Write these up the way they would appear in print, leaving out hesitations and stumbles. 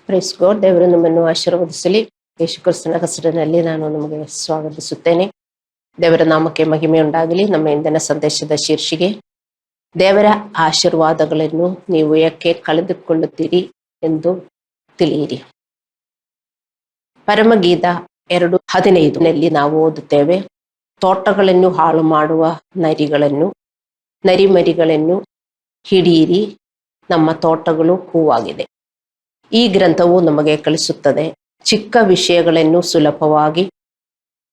Praise God. ದೇವರು ನಮ್ಮನ್ನು ಆಶೀರ್ವದಿಸಲಿ. ಯೇಸು ಕ್ರಿಸ್ತನ ಹೆಸರಿನಲ್ಲಿ ನಾನು ನಿಮಗೆ ಸ್ವಾಗತಿಸುತ್ತೇನೆ. ದೇವರ ನಾಮಕ್ಕೆ ಮಹಿಮೆ ಉಂಟಾಗಲಿ. ನಮ್ಮ ಇಂದಿನ ಸಂದೇಶದ ಶೀರ್ಷಿಕೆ, ದೇವರ ಆಶೀರ್ವಾದಗಳನ್ನು ನೀವು ಏಕೆ ಕಳೆದುಕೊಳ್ಳುತ್ತೀರಿ ಎಂದು ತಿಳಿಯಿರಿ. ಪರಮಗೀತ 2:15 ನಾವು ಓದುತ್ತೇವೆ, ತೋಟಗಳನ್ನು ಹಾಳು ಮಾಡುವ ನರಿಮರಿಗಳನ್ನು ಹಿಡಿಯಿರಿ, ನಮ್ಮ ತೋಟಗಳು ಹೂವಾಗಿದೆ. ಈ ಗ್ರಂಥವು ನಮಗೆ ಕಲಿಸುತ್ತದೆ, ಚಿಕ್ಕ ವಿಷಯಗಳನ್ನು ಸುಲಭವಾಗಿ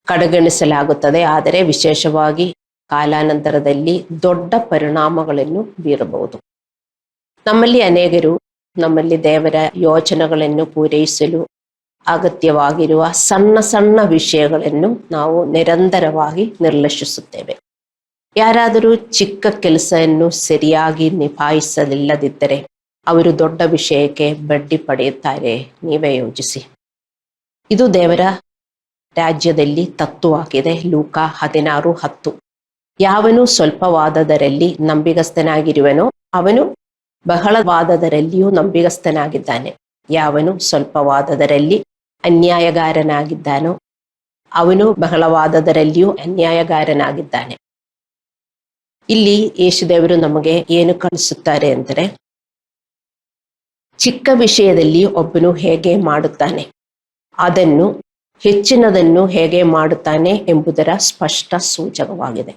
ಕಡೆಗಣಿಸಲಾಗುತ್ತದೆ, ಆದರೆ ವಿಶೇಷವಾಗಿ ಕಾಲಾನಂತರದಲ್ಲಿ ದೊಡ್ಡ ಪರಿಣಾಮಗಳನ್ನು ಬೀರಬಹುದು. ನಮ್ಮಲ್ಲಿ ಅನೇಕರು ನಮ್ಮಲ್ಲಿ ದೇವರ ಯೋಜನೆಗಳನ್ನು ಪೂರೈಸಲು ಅಗತ್ಯವಾಗಿರುವ ಸಣ್ಣ ಸಣ್ಣ ವಿಷಯಗಳನ್ನು ನಾವು ನಿರಂತರವಾಗಿ ನಿರ್ಲಕ್ಷಿಸುತ್ತೇವೆ. ಯಾರಾದರೂ ಚಿಕ್ಕ ಕೆಲಸವನ್ನು ಸರಿಯಾಗಿ ನಿಭಾಯಿಸಲಿಲ್ಲದಿದ್ದರೆ ಅವರು ದೊಡ್ಡ ವಿಷಯಕ್ಕೆ ಬಡ್ಡಿ ಪಡೆಯುತ್ತಾರೆ. ನೀವೇ ಯೋಚಿಸಿ. ಇದು ದೇವರ ರಾಜ್ಯದಲ್ಲಿ ತತ್ವವಾಗಿದೆ. ಲೂಕ 16:10. ಯಾವನು ಸ್ವಲ್ಪವಾದದರಲ್ಲಿ ನಂಬಿಗಸ್ತನಾಗಿರುವನೋ ಅವನು ಬಹಳವಾದದರಲ್ಲಿಯೂ ನಂಬಿಗಸ್ತನಾಗಿದ್ದಾನೆ. ಯಾವನು ಸ್ವಲ್ಪವಾದದರಲ್ಲಿ ಅನ್ಯಾಯಗಾರನಾಗಿದ್ದಾನೋ ಅವನು ಬಹಳವಾದದರಲ್ಲಿಯೂ ಅನ್ಯಾಯಗಾರನಾಗಿದ್ದಾನೆ. ಇಲ್ಲಿ ಯೇಸುದೇವರು ನಮಗೆ ಏನು ಕಲಿಸುತ್ತಾರೆ ಅಂದರೆ, ಚಿಕ್ಕ ವಿಷಯದಲ್ಲಿ ಒಬ್ಬನು ಹೇಗೆ ಮಾಡುತ್ತಾನೆ, ಅದನ್ನು ಹೆಚ್ಚಿನದನ್ನು ಹೇಗೆ ಮಾಡುತ್ತಾನೆ ಎಂಬುದರ ಸ್ಪಷ್ಟ ಸೂಚಕವಾಗಿದೆ.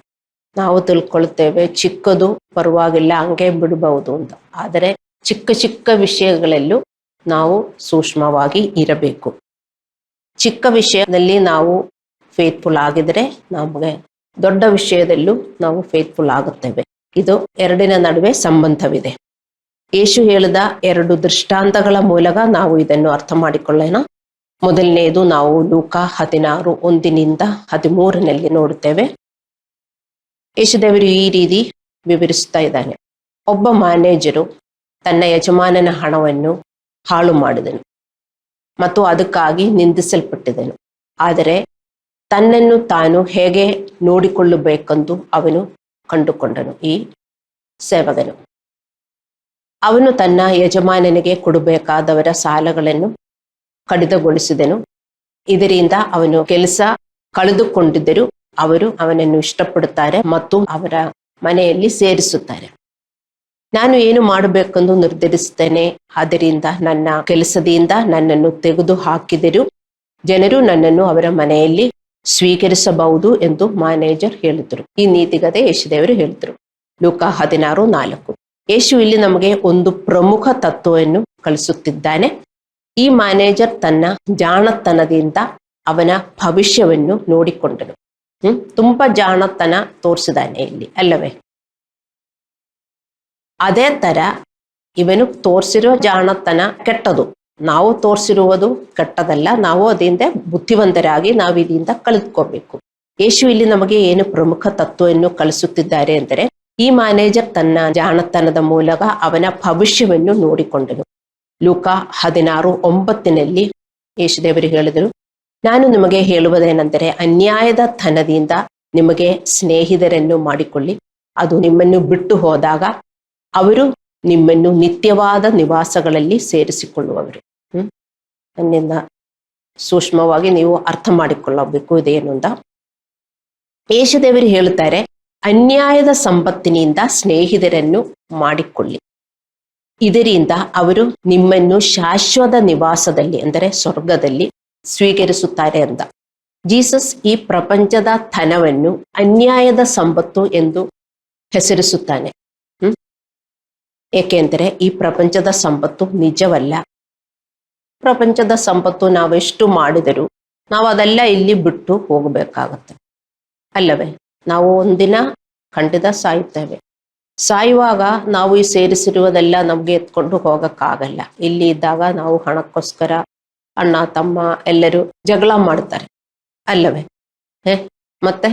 ನಾವು ತಿಳ್ಕೊಳ್ತೇವೆ, ಚಿಕ್ಕದು ಪರವಾಗಿಲ್ಲ, ಹಂಗೆ ಬಿಡಬಹುದು ಅಂತ. ಆದರೆ ಚಿಕ್ಕ ಚಿಕ್ಕ ವಿಷಯಗಳಲ್ಲೂ ನಾವು ಸೂಕ್ಷ್ಮವಾಗಿ ಇರಬೇಕು. ಚಿಕ್ಕ ವಿಷಯದಲ್ಲಿ ನಾವು ಫೇತ್ಫುಲ್ ಆಗಿದ್ರೆ ನಮಗೆ ದೊಡ್ಡ ವಿಷಯದಲ್ಲೂ ನಾವು ಫೇತ್ಫುಲ್ ಆಗುತ್ತೇವೆ. ಇದು ಎರಡಿನ ನಡುವೆ ಸಂಬಂಧವಿದೆ. ಯೇಸು ಹೇಳಿದ 2 ದೃಷ್ಟಾಂತಗಳ ಮೂಲಕ ನಾವು ಇದನ್ನು ಅರ್ಥ ಮಾಡಿಕೊಳ್ಳೋಣ. ಮೊದಲನೆಯದು ನಾವು ಲೂಕ 16:1-13 ನೋಡುತ್ತೇವೆ. ಯೇಸುದೇವರು ಈ ರೀತಿ ವಿವರಿಸ್ತಾ ಇದ್ದಾನೆ. ಒಬ್ಬ ಮ್ಯಾನೇಜರು ತನ್ನ ಯಜಮಾನನ ಹಣವನ್ನು ಹಾಳು ಮಾಡಿದನು ಮತ್ತು ಅದಕ್ಕಾಗಿ ನಿಂದಿಸಲ್ಪಟ್ಟಿದನು. ಆದರೆ ತನ್ನನ್ನು ತಾನು ಹೇಗೆ ನೋಡಿಕೊಳ್ಳಬೇಕೆಂದು ಅವನು ಕಂಡುಕೊಂಡನು. ಈ ಸೇವಕನು ಅವನು ತನ್ನ ಯಜಮಾನನಿಗೆ ಕೊಡಬೇಕಾದವರ ಸಾಲಗಳನ್ನು ಕಡಿತಗೊಳಿಸಿದನು. ಇದರಿಂದ ಅವನು ಕೆಲಸ ಕಳೆದುಕೊಂಡಿದ್ದರೂ ಅವರು ಅವನನ್ನು ಇಷ್ಟಪಡುತ್ತಾರೆ ಮತ್ತು ಅವರ ಮನೆಯಲ್ಲಿ ಸೇರಿಸುತ್ತಾರೆ. ನಾನು ಏನು ಮಾಡಬೇಕೆಂದು ನಿರ್ಧರಿಸುತ್ತೇನೆ, ಆದ್ದರಿಂದ ನನ್ನ ಕೆಲಸದಿಂದ ನನ್ನನ್ನು ತೆಗೆದು ಹಾಕಿದರೂ ಜನರು ನನ್ನನ್ನು ಅವರ ಮನೆಯಲ್ಲಿ ಸ್ವೀಕರಿಸಬಹುದು ಎಂದು ಮ್ಯಾನೇಜರ್ ಹೇಳಿದರು. ಈ ನೀತಿಗತೆ ಯೇಸುದೇವರು ಹೇಳಿದರು. ಲೂಕ 16:4. ಯೇಸು ಇಲ್ಲಿ ನಮಗೆ ಒಂದು ಪ್ರಮುಖ ತತ್ವವನ್ನು ಕಲಿಸುತ್ತಿದ್ದಾನೆ. ಈ ಮ್ಯಾನೇಜರ್ ತನ್ನ ಜಾಣತನದಿಂದ ಅವನ ಭವಿಷ್ಯವನ್ನು ನೋಡಿಕೊಂಡನು. ತುಂಬಾ ಜಾಣತನ ತೋರಿಸಿದಾನೆ ಇಲ್ಲಿ, ಅಲ್ಲವೇ? ಅದೇ ತರ ಇವನು ತೋರಿಸಿರೋ ಜಾಣತನ ಕೆಟ್ಟದು. ನಾವು ತೋರಿಸಿರುವುದು ಕೆಟ್ಟದಲ್ಲ, ನಾವು ಅದರಿಂದ ಬುದ್ಧಿವಂತರಾಗಿ ನಾವು ಇದರಿಂದ ಕಲಿತ್ಕೋಬೇಕು. ಯೇಸು ಇಲ್ಲಿ ನಮಗೆ ಏನು ಪ್ರಮುಖ ತತ್ವವನ್ನು ಕಲಿಸುತ್ತಿದ್ದಾರೆ ಅಂದರೆ, ಈ ಮ್ಯಾನೇಜರ್ ತನ್ನ ಜಾಣತನದ ಮೂಲಕ ಅವನ ಭವಿಷ್ಯವನ್ನು ನೋಡಿಕೊಂಡನು. ಲೂಕ 16:9 ಯೇಸುದೇವರು ಹೇಳಿದರು, ನಾನು ನಿಮಗೆ ಹೇಳುವುದೇನೆಂದರೆ, ಅನ್ಯಾಯದ ಧನದಿಂದ ನಿಮಗೆ ಸ್ನೇಹಿತರನ್ನು ಮಾಡಿಕೊಳ್ಳಿ. ಅದು ನಿಮ್ಮನ್ನು ಬಿಟ್ಟು ಹೋದಾಗ ಅವರು ನಿಮ್ಮನ್ನು ನಿತ್ಯವಾದ ನಿವಾಸಗಳಲ್ಲಿ ಸೇರಿಸಿಕೊಳ್ಳುವವರು. ನನ್ನಿಂದ ಸೂಕ್ಷ್ಮವಾಗಿ ನೀವು ಅರ್ಥ ಮಾಡಿಕೊಳ್ಳಬೇಕು ಇದೇನು ಅಂತ. ಯೇಸುದೇವರು ಹೇಳುತ್ತಾರೆ, ಅನ್ಯಾಯದ ಸಂಪತ್ತಿನಿಂದ ಸ್ನೇಹಿತರನ್ನು ಮಾಡಿಕೊಳ್ಳಿ, ಇದರಿಂದ ಅವರು ನಿಮ್ಮನ್ನು ಶಾಶ್ವತ ನಿವಾಸದಲ್ಲಿ ಅಂದರೆ ಸ್ವರ್ಗದಲ್ಲಿ ಸ್ವೀಕರಿಸುತ್ತಾರೆ ಅಂತ. ಜೀಸಸ್ ಈ ಪ್ರಪಂಚದ ಧನವನ್ನು ಅನ್ಯಾಯದ ಸಂಪತ್ತು ಎಂದು ಹೆಸರಿಸುತ್ತಾನೆ. ಏಕೆಂದರೆ ಈ ಪ್ರಪಂಚದ ಸಂಪತ್ತು ನಿಜವಲ್ಲ. ಪ್ರಪಂಚದ ಸಂಪತ್ತು ನಾವೆಷ್ಟು ಮಾಡಿದರೂ ನಾವು ಅದೆಲ್ಲ ಇಲ್ಲಿ ಬಿಟ್ಟು ಹೋಗಬೇಕಾಗತ್ತೆ, ಅಲ್ಲವೇ? ನಾವು ಒಂದಿನ ಖಂಡಿತ ಸಾಯುತ್ತೇವೆ. ಸಾಯುವಾಗ ನಾವು ಈ ಸೇರಿಸಿರುವುದೆಲ್ಲ ನಮ್ಗೆ ಎತ್ಕೊಂಡು ಹೋಗಕ್ಕಾಗಲ್ಲ. ಇಲ್ಲಿ ಇದ್ದಾಗ ನಾವು ಹಣಕ್ಕೋಸ್ಕರ ಅಣ್ಣ ತಮ್ಮ ಎಲ್ಲರೂ ಜಗಳ ಮಾಡ್ತಾರೆ, ಅಲ್ಲವೇ? ಮತ್ತೆ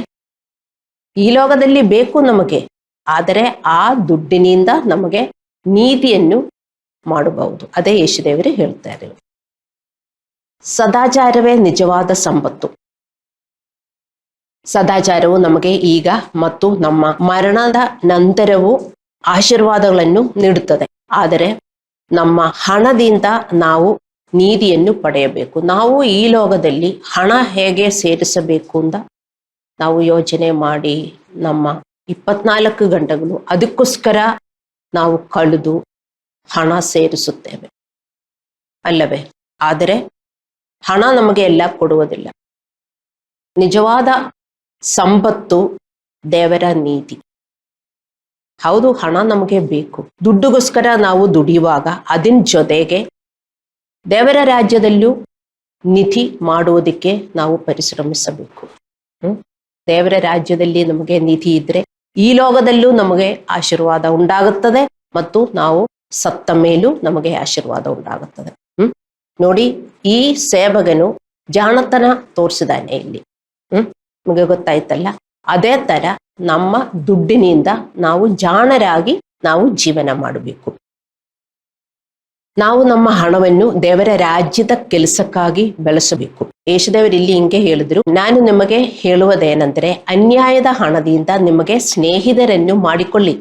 ಈ ಲೋಕದಲ್ಲಿ ಬೇಕು ನಮಗೆ, ಆದರೆ ಆ ದುಡ್ಡಿನಿಂದ ನಮಗೆ ನೀತಿಯನ್ನು ಮಾಡಬಹುದು. ಅದೇ ಯೇಸುದೇವರು ಹೇಳ್ತಾ ಇದ್ದಾರೆ. ಸದಾಚಾರವೇ ನಿಜವಾದ ಸಂಪತ್ತು. ಸದಾಚಾರವು ನಮಗೆ ಈಗ ಮತ್ತು ನಮ್ಮ ಮರಣದ ನಂತರವೂ ಆಶೀರ್ವಾದಗಳನ್ನು ನೀಡುತ್ತದೆ. ಆದರೆ ನಮ್ಮ ಹಣದಿಂದ ನಾವು ನೀತಿಯನ್ನು ಪಡೆಯಬೇಕು. ನಾವು ಈ ಲೋಕದಲ್ಲಿ ಹಣ ಹೇಗೆ ಸೇರಿಸಬೇಕು ಅಂತ ನಾವು ಯೋಚನೆ ಮಾಡಿ ನಮ್ಮ 24 ಗಂಟೆಗಳು ಅದಕ್ಕೋಸ್ಕರ ನಾವು ಕಳೆದು ಹಣ ಸೇರಿಸುತ್ತೇವೆ ಅಲ್ಲವೇ? ಆದರೆ ಹಣ ನಮಗೆ ಎಲ್ಲ ಕೊಡುವುದಿಲ್ಲ. ನಿಜವಾದ ಸಂಪತ್ತು ದೇವರ ನೀತಿ. ಹೌದು, ಹಣ ನಮಗೆ ಬೇಕು. ದುಡ್ಡುಗೋಸ್ಕರ ನಾವು ದುಡಿಯುವಾಗ ಅದರ ಜೊತೆಗೆ ದೇವರ ರಾಜ್ಯದಲ್ಲೂ ನೀತಿ ಮಾಡುವುದಕ್ಕೆ ನಾವು ಪರಿಶ್ರಮಿಸಬೇಕು. ದೇವರ ರಾಜ್ಯದಲ್ಲಿ ನಮಗೆ ನೀತಿ ಇದ್ರೆ ಈ ಲೋಕದಲ್ಲೂ ನಮಗೆ ಆಶೀರ್ವಾದ ಉಂಟಾಗುತ್ತದೆ ಮತ್ತು ನಾವು ಸತ್ತ ಮೇಲೂ ನಮಗೆ ಆಶೀರ್ವಾದ ಉಂಟಾಗುತ್ತದೆ. ನೋಡಿ, ಈ ಸೇವಕನು ಜಾಣತನ ತೋರಿಸಿದಾನೆ ಇಲ್ಲಿ. ನಿಮಗೆ ಗೊತ್ತಾಯ್ತಲ್ಲ? ಅದೇ ತರ ನಮ್ಮ ದುಡ್ಡಿನಿಂದ ನಾವು ಜಾಣರಾಗಿ ನಾವು ಜೀವನ ಮಾಡಬೇಕು. ನಾವು ನಮ್ಮ ಹಣವನ್ನು ದೇವರ ರಾಜ್ಯದ ಕೆಲಸಕ್ಕಾಗಿ ಬೆಳೆಸಬೇಕು. ಯೇಸುದೇವರು ಇಲ್ಲಿ ಹಿಂಗೆ ಹೇಳಿದ್ರು, ನಾನು ನಿಮಗೆ ಹೇಳುವುದೇನೆಂದರೆ, ಅನ್ಯಾಯದ ಹಣದಿಂದ ನಿಮಗೆ ಸ್ನೇಹಿತರನ್ನು ಮಾಡಿಕೊಳ್ಳಿ.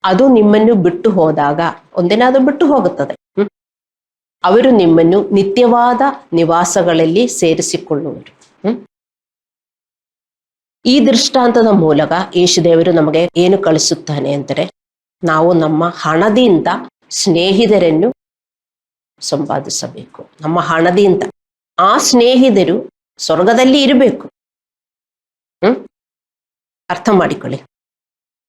ಅದು ನಿಮ್ಮನ್ನು ಬಿಟ್ಟು ಹೋದಾಗ ಒಂದಿನ ಅದು ಬಿಟ್ಟು ಹೋಗುತ್ತದೆ. ಅವರು ನಿಮ್ಮನ್ನು ನಿತ್ಯವಾದ ನಿವಾಸಗಳಲ್ಲಿ ಸೇರಿಸಿಕೊಳ್ಳುವರು. ಈ ದೃಷ್ಟಾಂತದ ಮೂಲಕ ಯೇಸುದೇವರು ನಮಗೆ ಏನು ಕಳಿಸುತ್ತಾನೆ ಅಂದರೆ, ನಾವು ನಮ್ಮ ಹಣದಿಂದ ಸ್ನೇಹಿತರನ್ನು ಸಂಪಾದಿಸಬೇಕು. ನಮ್ಮ ಹಣದಿಂದ ಆ ಸ್ನೇಹಿತರು ಸ್ವರ್ಗದಲ್ಲಿ ಇರಬೇಕು. ಅರ್ಥ ಮಾಡಿಕೊಳ್ಳಿ.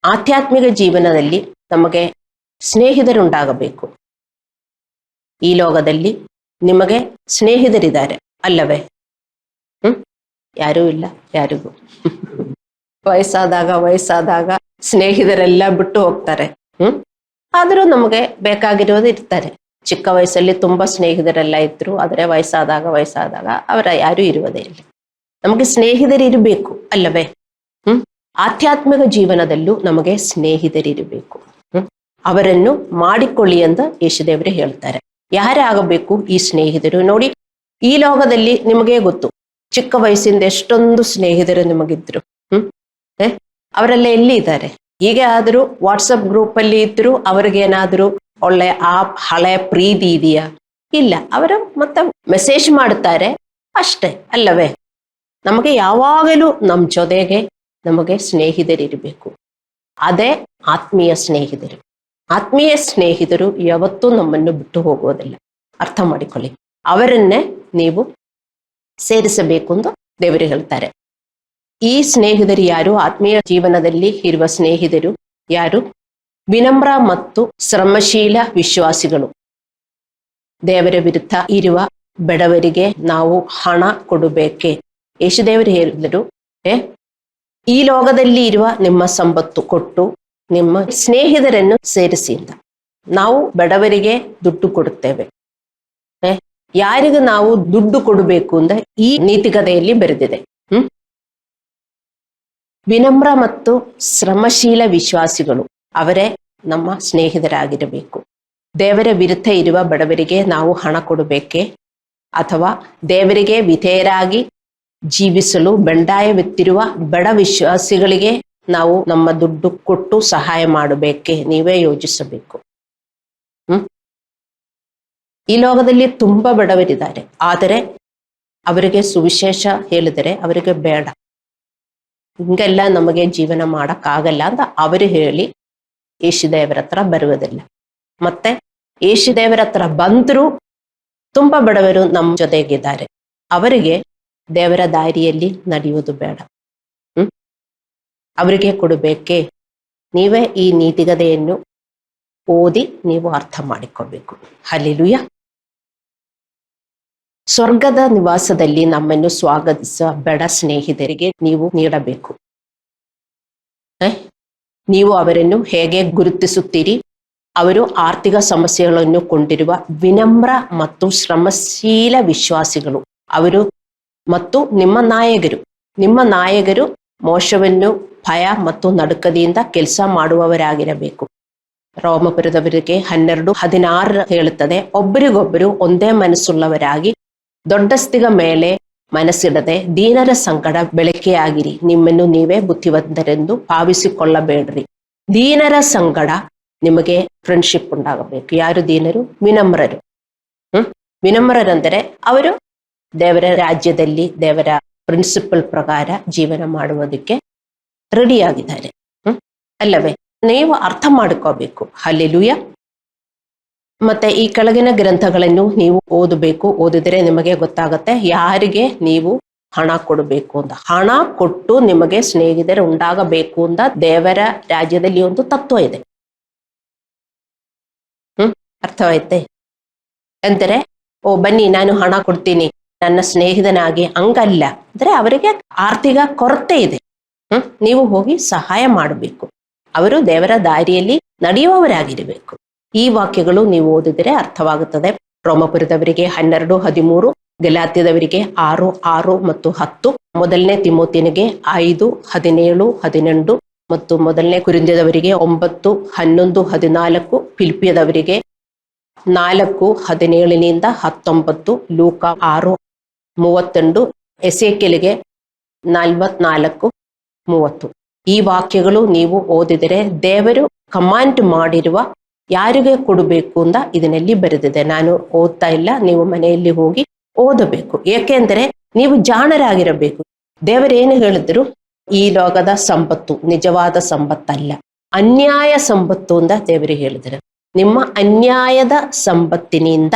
ಆಧ್ಯಾತ್ಮಿಕ ಜೀವನದಲ್ಲಿ ನಮಗೆ ಸ್ನೇಹಿತರುಂಟಾಗಬೇಕು. ಈ ಲೋಕದಲ್ಲಿ ನಿಮಗೆ ಸ್ನೇಹಿತರಿದ್ದಾರೆ ಅಲ್ಲವೇ? ಯಾರೂ ಇಲ್ಲ ಯಾರಿಗೂ. ವಯಸ್ಸಾದಾಗ ಸ್ನೇಹಿತರೆಲ್ಲ ಬಿಟ್ಟು ಹೋಗ್ತಾರೆ. ಆದರೂ ನಮಗೆ ಬೇಕಾಗಿರೋದು ಇರ್ತಾರೆ. ಚಿಕ್ಕ ವಯಸ್ಸಲ್ಲಿ ತುಂಬಾ ಸ್ನೇಹಿತರೆಲ್ಲ ಇದ್ರು, ಆದರೆ ವಯಸ್ಸಾದಾಗ ಅವರ ಯಾರು ಇರುವುದೇ ಇಲ್ಲ. ನಮಗೆ ಸ್ನೇಹಿತರಿರಬೇಕು ಅಲ್ಲವೇ? ಆಧ್ಯಾತ್ಮಿಕ ಜೀವನದಲ್ಲೂ ನಮಗೆ ಸ್ನೇಹಿತರಿರಬೇಕು. ಅವರನ್ನು ಮಾಡಿಕೊಳ್ಳಿ ಅಂತ ಯೇಸುದೇವರು ಹೇಳ್ತಾರೆ. ಯಾರೇ ಆಗಬೇಕು ಈ ಸ್ನೇಹಿತರು? ನೋಡಿ, ಈ ಲೋಕದಲ್ಲಿ ನಿಮಗೆ ಗೊತ್ತು, ಚಿಕ್ಕ ವಯಸ್ಸಿಂದ ಎಷ್ಟೊಂದು ಸ್ನೇಹಿತರು ನಿಮಗಿದ್ರು. ಅವರೆಲ್ಲ ಎಲ್ಲಿ ಇದ್ದಾರೆ? ಹೀಗೆ ಆದರೂ ವಾಟ್ಸಪ್ ಗ್ರೂಪ್ ಅಲ್ಲಿ ಇದ್ರು ಅವ್ರಿಗೇನಾದ್ರೂ ಒಳ್ಳೆ ಆ ಹಳೆ ಪ್ರೀತಿ ಇದೆಯಾ? ಇಲ್ಲ. ಅವರು ಮತ್ತೆ ಮೆಸೇಜ್ ಮಾಡುತ್ತಾರೆ ಅಷ್ಟೇ ಅಲ್ಲವೇ? ನಮಗೆ ಯಾವಾಗಲೂ ನಮ್ಮ ಜೊತೆಗೆ ನಮಗೆ ಸ್ನೇಹಿತರಿರಬೇಕು. ಅದೇ ಆತ್ಮೀಯ ಸ್ನೇಹಿತರು. ಆತ್ಮೀಯ ಸ್ನೇಹಿತರು ಯಾವತ್ತೂ ನಮ್ಮನ್ನು ಬಿಟ್ಟು ಹೋಗುವುದಿಲ್ಲ. ಅರ್ಥ ಮಾಡಿಕೊಳ್ಳಿ. ಅವರನ್ನೇ ನೀವು ಸೇರಿಸಬೇಕು ಅಂತ ದೇವರು ಹೇಳ್ತಾರೆ. ಈ ಸ್ನೇಹಿತರು ಯಾರು? ಆತ್ಮೀಯ ಜೀವನದಲ್ಲಿ ಇರುವ ಸ್ನೇಹಿತರು ಯಾರು? ವಿನಮ್ರ ಮತ್ತು ಶ್ರಮಶೀಲ ವಿಶ್ವಾಸಿಗಳು. ದೇವರ ವಿರುದ್ಧ ಇರುವ ಬಡವರಿಗೆ ನಾವು ಹಣ ಕೊಡಬೇಕೆ? ಯೇಸುದೇವರು ಹೇಳಿದರು, ಈ ಲೋಕದಲ್ಲಿ ಇರುವ ನಿಮ್ಮ ಸಂಪತ್ತು ಕೊಟ್ಟು ನಿಮ್ಮ ಸ್ನೇಹಿತರನ್ನು ಸೇರಿಸಿ ಅಂತ. ನಾವು ಬಡವರಿಗೆ ದುಡ್ಡು ಕೊಡುತ್ತೇವೆ. ಯಾರಿಗೂ ನಾವು ದುಡ್ಡು ಕೊಡಬೇಕು ಅಂತ ಈ ನೀತಿಕತೆಯಲ್ಲಿ ಬರೆದಿದೆ. ವಿನಮ್ರ ಮತ್ತು ಶ್ರಮಶೀಲ ವಿಶ್ವಾಸಿಗಳು ಅವರೇ ನಮ್ಮ ಸ್ನೇಹಿತರಾಗಿರಬೇಕು. ದೇವರ ವಿರುದ್ಧ ಇರುವ ಬಡವರಿಗೆ ನಾವು ಹಣ ಕೊಡಬೇಕೆ? ಅಥವಾ ದೇವರಿಗೆ ವಿಧೇಯರಾಗಿ ಜೀವಿಸಲು ಬಂಡಾಯವೆತ್ತಿರುವ ಬಡ ವಿಶ್ವಾಸಿಗಳಿಗೆ ನಾವು ನಮ್ಮ ದುಡ್ಡು ಕೊಟ್ಟು ಸಹಾಯ ಮಾಡಬೇಕೆ? ನೀವೇ ಯೋಚಿಸಬೇಕು. ಈ ಲೋಕದಲ್ಲಿ ತುಂಬಾ ಬಡವರಿದ್ದಾರೆ, ಆದರೆ ಅವರಿಗೆ ಸುವಿಶೇಷ ಹೇಳಿದರೆ ಅವರಿಗೆ ಬೇಡ. ಹಿಂಗೆಲ್ಲ ನಮಗೆ ಜೀವನ ಮಾಡಕ್ಕಾಗಲ್ಲ ಅಂತ ಅವರು ಹೇಳಿ ಯೇಸುದೇವರ ಹತ್ರ ಬರುವುದಿಲ್ಲ. ಮತ್ತೆ ಯೇಸುದೇವರ ಹತ್ರ ಬಂದರೂ ತುಂಬಾ ಬಡವರು ನಮ್ಮ ಜೊತೆಗಿದ್ದಾರೆ. ಅವರಿಗೆ ದೇವರ ದಾರಿಯಲ್ಲಿ ನಡೆಯುವುದು ಬೇಡ. ಅವರಿಗೆ ಕೊಡಬೇಕೆ? ನೀವೇ ಈ ನೀತಿಕತೆಯನ್ನು ಓದಿ ನೀವು ಅರ್ಥ ಮಾಡಿಕೊಳ್ಬೇಕು. ಹಲ್ಲೆಲೂಯಾ. ಸ್ವರ್ಗದ ನಿವಾಸದಲ್ಲಿ ನಮ್ಮನ್ನು ಸ್ವಾಗತಿಸುವ ಬಡ ಸ್ನೇಹಿತರಿಗೆ ನೀವು ನೀಡಬೇಕು. ನೀವು ಅವರನ್ನು ಹೇಗೆ ಗುರುತಿಸುತ್ತೀರಿ? ಅವರು ಆರ್ಥಿಕ ಸಮಸ್ಯೆಗಳನ್ನು ಕೊಂಡಿರುವ ವಿನಮ್ರ ಮತ್ತು ಶ್ರಮಶೀಲ ವಿಶ್ವಾಸಿಗಳು. ಅವರು ಮತ್ತು ನಿಮ್ಮ ನಾಯಕರು ಮೋಶವನ್ನು ಭಯ ಮತ್ತು ನಡುಕದಿಂದ ಕೆಲಸ ಮಾಡುವವರಾಗಿರಬೇಕು. ರೋಮಪುರದವರಿಗೆ 12:16 ಹೇಳುತ್ತದೆ, ಒಬ್ಬರಿಗೊಬ್ಬರು ಒಂದೇ ಮನಸ್ಸುಳ್ಳವರಾಗಿ ದೊಡ್ಡಸ್ತಿಗ ಮೇಲೆ ಮನಸ್ಸಿಡದೆ ದೀನರ ಸಂಕಟ ಬೆಳಕೆಯಾಗಿರಿ. ನಿಮ್ಮನ್ನು ನೀವೇ ಬುದ್ಧಿವಂತರೆಂದು ಭಾವಿಸಿಕೊಳ್ಳಬೇಡ್ರಿ. ದೀನರ ಸಂಗಡ ನಿಮಗೆ ಫ್ರೆಂಡ್ಶಿಪ್ ಉಂಟಾಗಬೇಕು. ಯಾರು ದೀನರು? ವಿನಮ್ರರು. ವಿನಮ್ರರೆಂದರೆ ಅವರು ದೇವರ ರಾಜ್ಯದಲ್ಲಿ ದೇವರ ಪ್ರಿನ್ಸಿಪಲ್ ಪ್ರಕಾರ ಜೀವನ ಮಾಡುವುದಕ್ಕೆ ರೆಡಿಯಾಗಿದ್ದಾರೆ. ಅಲ್ಲವೇ? ನೀವು ಅರ್ಥ ಮಾಡ್ಕೋಬೇಕು. ಹಲ್ಲೆಲೂಯ. ಮತ್ತೆ ಈ ಕೆಳಗಿನ ಗ್ರಂಥಗಳನ್ನು ನೀವು ಓದಬೇಕು. ಓದಿದರೆ ನಿಮಗೆ ಗೊತ್ತಾಗತ್ತೆ ಯಾರಿಗೆ ನೀವು ಹಣ ಕೊಡಬೇಕು ಅಂತ. ಹಣ ಕೊಟ್ಟು ನಿಮಗೆ ಸ್ನೇಹಿತರು ಉಂಟಾಗಬೇಕು ಅಂತ ದೇವರ ರಾಜ್ಯದಲ್ಲಿ ಒಂದು ತತ್ವ ಇದೆ. ಅರ್ಥವಾಯ್ತೆ? ಅಂದರೆ ಬನ್ನಿ ನಾನು ಹಣ ಕೊಡ್ತೀನಿ ನನ್ನ ಸ್ನೇಹಿತನಾಗಿ, ಹಂಗಲ್ಲ. ಅಂದ್ರೆ ಅವರಿಗೆ ಆರ್ಥಿಕ ಕೊರತೆ ಇದೆ. ನೀವು ಹೋಗಿ ಸಹಾಯ ಮಾಡಬೇಕು. ಅವರು ದೇವರ ದಾರಿಯಲ್ಲಿ ನಡೆಯುವವರಾಗಿರಬೇಕು. ಈ ವಾಕ್ಯಗಳು ನೀವು ಓದಿದರೆ ಅರ್ಥವಾಗುತ್ತದೆ. ರೋಮಪುರದವರಿಗೆ 12:13, ಗಲಾತ್ಯದವರಿಗೆ 6:6 ಮತ್ತು 10, ಮೊದಲನೇ ತಿಮೋತಿನಿಗೆ 5:17, 18 ಮತ್ತು ಮೊದಲನೇ ಕೊರಿಂಥದವರಿಗೆ 9:11, 14, ಫಿಲಿಪ್ಪಿಯದವರಿಗೆ 4:17-19, ಲೂಕ 6:32, ಎಸೇಕೆಲಿಗೆ 44:30. ಈ ವಾಕ್ಯಗಳು ನೀವು ಓದಿದರೆ ದೇವರು ಕಮಾಂಡ್ ಮಾಡಿರುವ ಯಾರಿಗೆ ಕೊಡಬೇಕು ಅಂತ ಇದರಲ್ಲಿ ಬರೆದಿದೆ. ನಾನು ಓದ್ತಾ ಇಲ್ಲ, ನೀವು ಮನೆಯಲ್ಲಿ ಹೋಗಿ ಓದಬೇಕು. ಏಕೆಂದರೆ ನೀವು ಜಾಣರಾಗಿರಬೇಕು. ದೇವರೇನು ಹೇಳಿದ್ರು, ಈ ಲೋಕದ ಸಂಪತ್ತು ನಿಜವಾದ ಸಂಪತ್ತಲ್ಲ, ಅನ್ಯಾಯ ಸಂಪತ್ತು ಅಂತ ದೇವರು ಹೇಳಿದರು. ನಿಮ್ಮ ಅನ್ಯಾಯದ ಸಂಪತ್ತಿನಿಂದ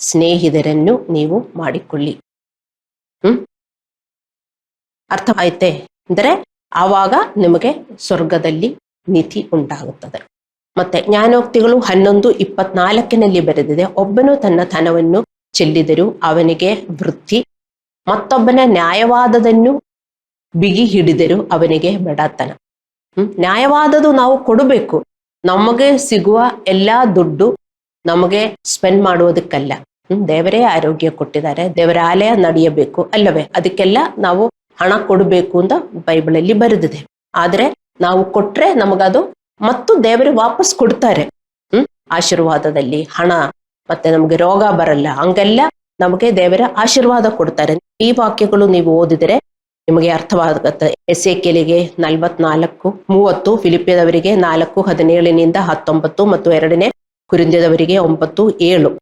ಸ್ನೇಹಿತರನ್ನು ನೀವು ಮಾಡಿಕೊಳ್ಳಿ. ಅರ್ಥವಾಯ್ತೆ? ಅಂದರೆ ಆವಾಗ ನಿಮಗೆ ಸ್ವರ್ಗದಲ್ಲಿ ನೀತಿ ಉಂಟಾಗುತ್ತದೆ. ಮತ್ತೆ ಜ್ಞಾನೋಕ್ತಿಗಳು 11:24 ಬರೆದಿದೆ, ಒಬ್ಬನು ತನ್ನ ಧನವನ್ನು ಚೆಲ್ಲಿದರೂ ಅವನಿಗೆ ವೃತ್ತಿ, ಮತ್ತೊಬ್ಬನ ನ್ಯಾಯವಾದದನ್ನು ಬಿಗಿ ಹಿಡಿದರೂ ಅವನಿಗೆ ಬಡತನ. ನ್ಯಾಯವಾದದು ನಾವು ಕೊಡಬೇಕು. ನಮಗೆ ಸಿಗುವ ಎಲ್ಲಾ ದುಡ್ಡು ನಮಗೆ ಸ್ಪೆಂಡ್ ಮಾಡುವುದಕ್ಕಲ್ಲ. ದೇವರೇ ಆರೋಗ್ಯ ಕೊಟ್ಟಿದ್ದಾರೆ, ದೇವರ ಆಲಯ ನಡೆಯಬೇಕು ಅಲ್ಲವೇ? ಅದಕ್ಕೆಲ್ಲ ನಾವು ಹಣ ಕೊಡಬೇಕು ಅಂತ ಬೈಬಲಲ್ಲಿ ಬರೆದಿದೆ. ಆದ್ರೆ ನಾವು ಕೊಟ್ರೆ ನಮಗದು ಮತ್ತು ದೇವರು ವಾಪಸ್ ಕೊಡ್ತಾರೆ. ಆಶೀರ್ವಾದದಲ್ಲಿ ಹಣ, ಮತ್ತೆ ನಮ್ಗೆ ರೋಗ ಬರಲ್ಲ, ಹಂಗೆಲ್ಲ ನಮಗೆ ದೇವರ ಆಶೀರ್ವಾದ ಕೊಡ್ತಾರೆ. ಈ ವಾಕ್ಯಗಳು ನೀವು ಓದಿದರೆ ನಿಮಗೆ ಅರ್ಥವಾಗುತ್ತೆ. ಎಸೇಕೆಲಿಗೆ 44:30, ಫಿಲಿಪ್ಪಿಯದವರಿಗೆ 4:17-19 ಮತ್ತು 2ನೇ ಕೊರಿಂಥದವರಿಗೆ 9:7.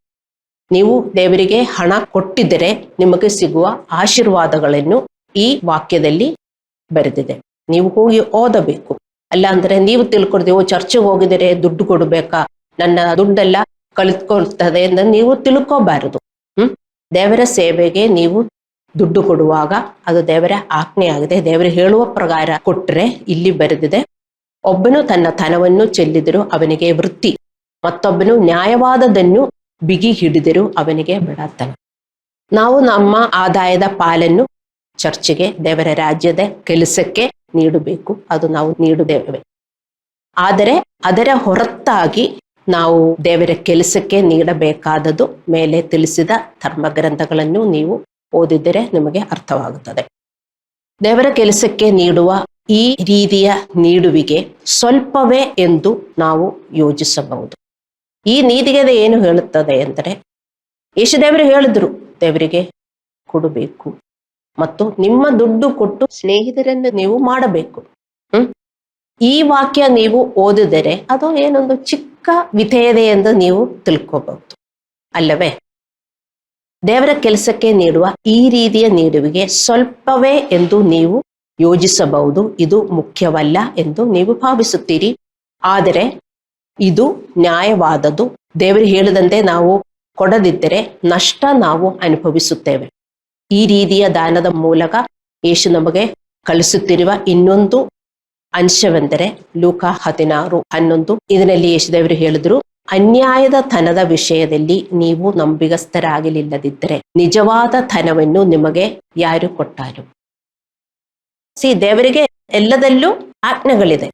ನೀವು ದೇವರಿಗೆ ಹಣ ಕೊಟ್ಟಿದ್ದರೆ ನಿಮಗೆ ಸಿಗುವ ಆಶೀರ್ವಾದಗಳನ್ನು ಈ ವಾಕ್ಯದಲ್ಲಿ ಬರೆದಿದೆ. ನೀವು ಹೋಗಿ ಓದಬೇಕು. ಅಲ್ಲ ಅಂದ್ರೆ ನೀವು ತಿಳ್ಕೊಡ್ತೀವಿ, ಚರ್ಚೆಗೆ ಹೋಗಿದರೆ ದುಡ್ಡು ಕೊಡ್ಬೇಕಾ, ನನ್ನ ದುಡ್ಡೆಲ್ಲ ಕಲಿತ್ಕೊಳ್ತದೆ ಅಂತ ನೀವು ತಿಳ್ಕೋಬಾರದು. ದೇವರ ಸೇವೆಗೆ ನೀವು ದುಡ್ಡು ಕೊಡುವಾಗ ಅದು ದೇವರ ಆಜ್ಞೆ ಆಗಿದೆ. ದೇವರು ಹೇಳುವ ಪ್ರಕಾರ ಕೊಟ್ರೆ ಇಲ್ಲಿ ಬರೆದಿದೆ, ಒಬ್ಬನು ತನ್ನ ಧನವನ್ನು ಚೆಲ್ಲಿದರೂ ಅವನಿಗೆ ವೃತ್ತಿ, ಮತ್ತೊಬ್ಬನು ನ್ಯಾಯವಾದದನ್ನು ಬಿಗಿ ಹಿಡಿದರೂ ಅವನಿಗೆ ಬಡತನ. ನಾವು ನಮ್ಮ ಆದಾಯದ ಪಾಲನ್ನು ಚರ್ಚಿಗೆ, ದೇವರ ರಾಜ್ಯದ ಕೆಲಸಕ್ಕೆ ನೀಡಬೇಕು. ಅದು ನಾವು ನೀಡುತ್ತೇವೆ. ಆದರೆ ಅದರ ಹೊರತಾಗಿ ನಾವು ದೇವರ ಕೆಲಸಕ್ಕೆ ನೀಡಬೇಕಾದದು ಮೇಲೆ ತಿಳಿಸಿದ ಧರ್ಮಗ್ರಂಥಗಳನ್ನು ನೀವು ಓದಿದರೆ ನಿಮಗೆ ಅರ್ಥವಾಗುತ್ತದೆ. ದೇವರ ಕೆಲಸಕ್ಕೆ ನೀಡುವ ಈ ರೀತಿಯ ನೀಡುವಿಕೆ ಸ್ವಲ್ಪವೇ ಎಂದು ನಾವು ಯೋಚಿಸಬಹುದು. ಈ ನೀತಿಗೆ ಏನು ಹೇಳುತ್ತದೆ ಅಂದರೆ, ಯೇಸುದೇವರು ಹೇಳಿದ್ರು ದೇವರಿಗೆ ಕೊಡಬೇಕು ಮತ್ತು ನಿಮ್ಮ ದುಡ್ಡು ಕೊಟ್ಟು ಸ್ನೇಹಿತರನ್ನು ನೀವು ಮಾಡಬೇಕು. ಈ ವಾಕ್ಯ ನೀವು ಓದಿದರೆ ಅದು ಏನೊಂದು ಚಿಕ್ಕ ವಿಧೇಯತೆ ಎಂದು ನೀವು ತಿಳ್ಕೋಬಹುದು ಅಲ್ಲವೇ? ದೇವರ ಕೆಲಸಕ್ಕೆ ನೀಡುವ ಈ ರೀತಿಯ ನೀಡುವಿಗೆ ಸ್ವಲ್ಪವೇ ಎಂದು ನೀವು ಯೋಚಿಸಬಹುದು. ಇದು ಮುಖ್ಯವಲ್ಲ ಎಂದು ನೀವು ಭಾವಿಸುತ್ತೀರಿ. ಆದರೆ ಇದು ನ್ಯಾಯವಾದದ್ದು. ದೇವರು ಹೇಳಿದಂತೆ ನಾವು ಕೊಡದಿದ್ದರೆ ನಷ್ಟ ನಾವು ಅನುಭವಿಸುತ್ತೇವೆ. ಈ ರೀತಿಯ ದಾನದ ಮೂಲಕ ಯೇಸು ನಮಗೆ ಕಳಿಸುತ್ತಿರುವ ಇನ್ನೊಂದು ಅಂಶವೆಂದರೆ ಲೂಕ 16:11. ಇದರಲ್ಲಿ ಯೇಸುದೇವರು ಹೇಳಿದ್ರು, ಅನ್ಯಾಯದ ಧನದ ವಿಷಯದಲ್ಲಿ ನೀವು ನಂಬಿಗಸ್ತರಾಗಲಿಲ್ಲದಿದ್ದರೆ ನಿಜವಾದ ಧನವನ್ನು ನಿಮಗೆ ಯಾರು ಕೊಟ್ಟಾರು? ದೇವರಿಗೆ ಎಲ್ಲದಲ್ಲೂ ಆಜ್ಞೆಗಳಿದೆ.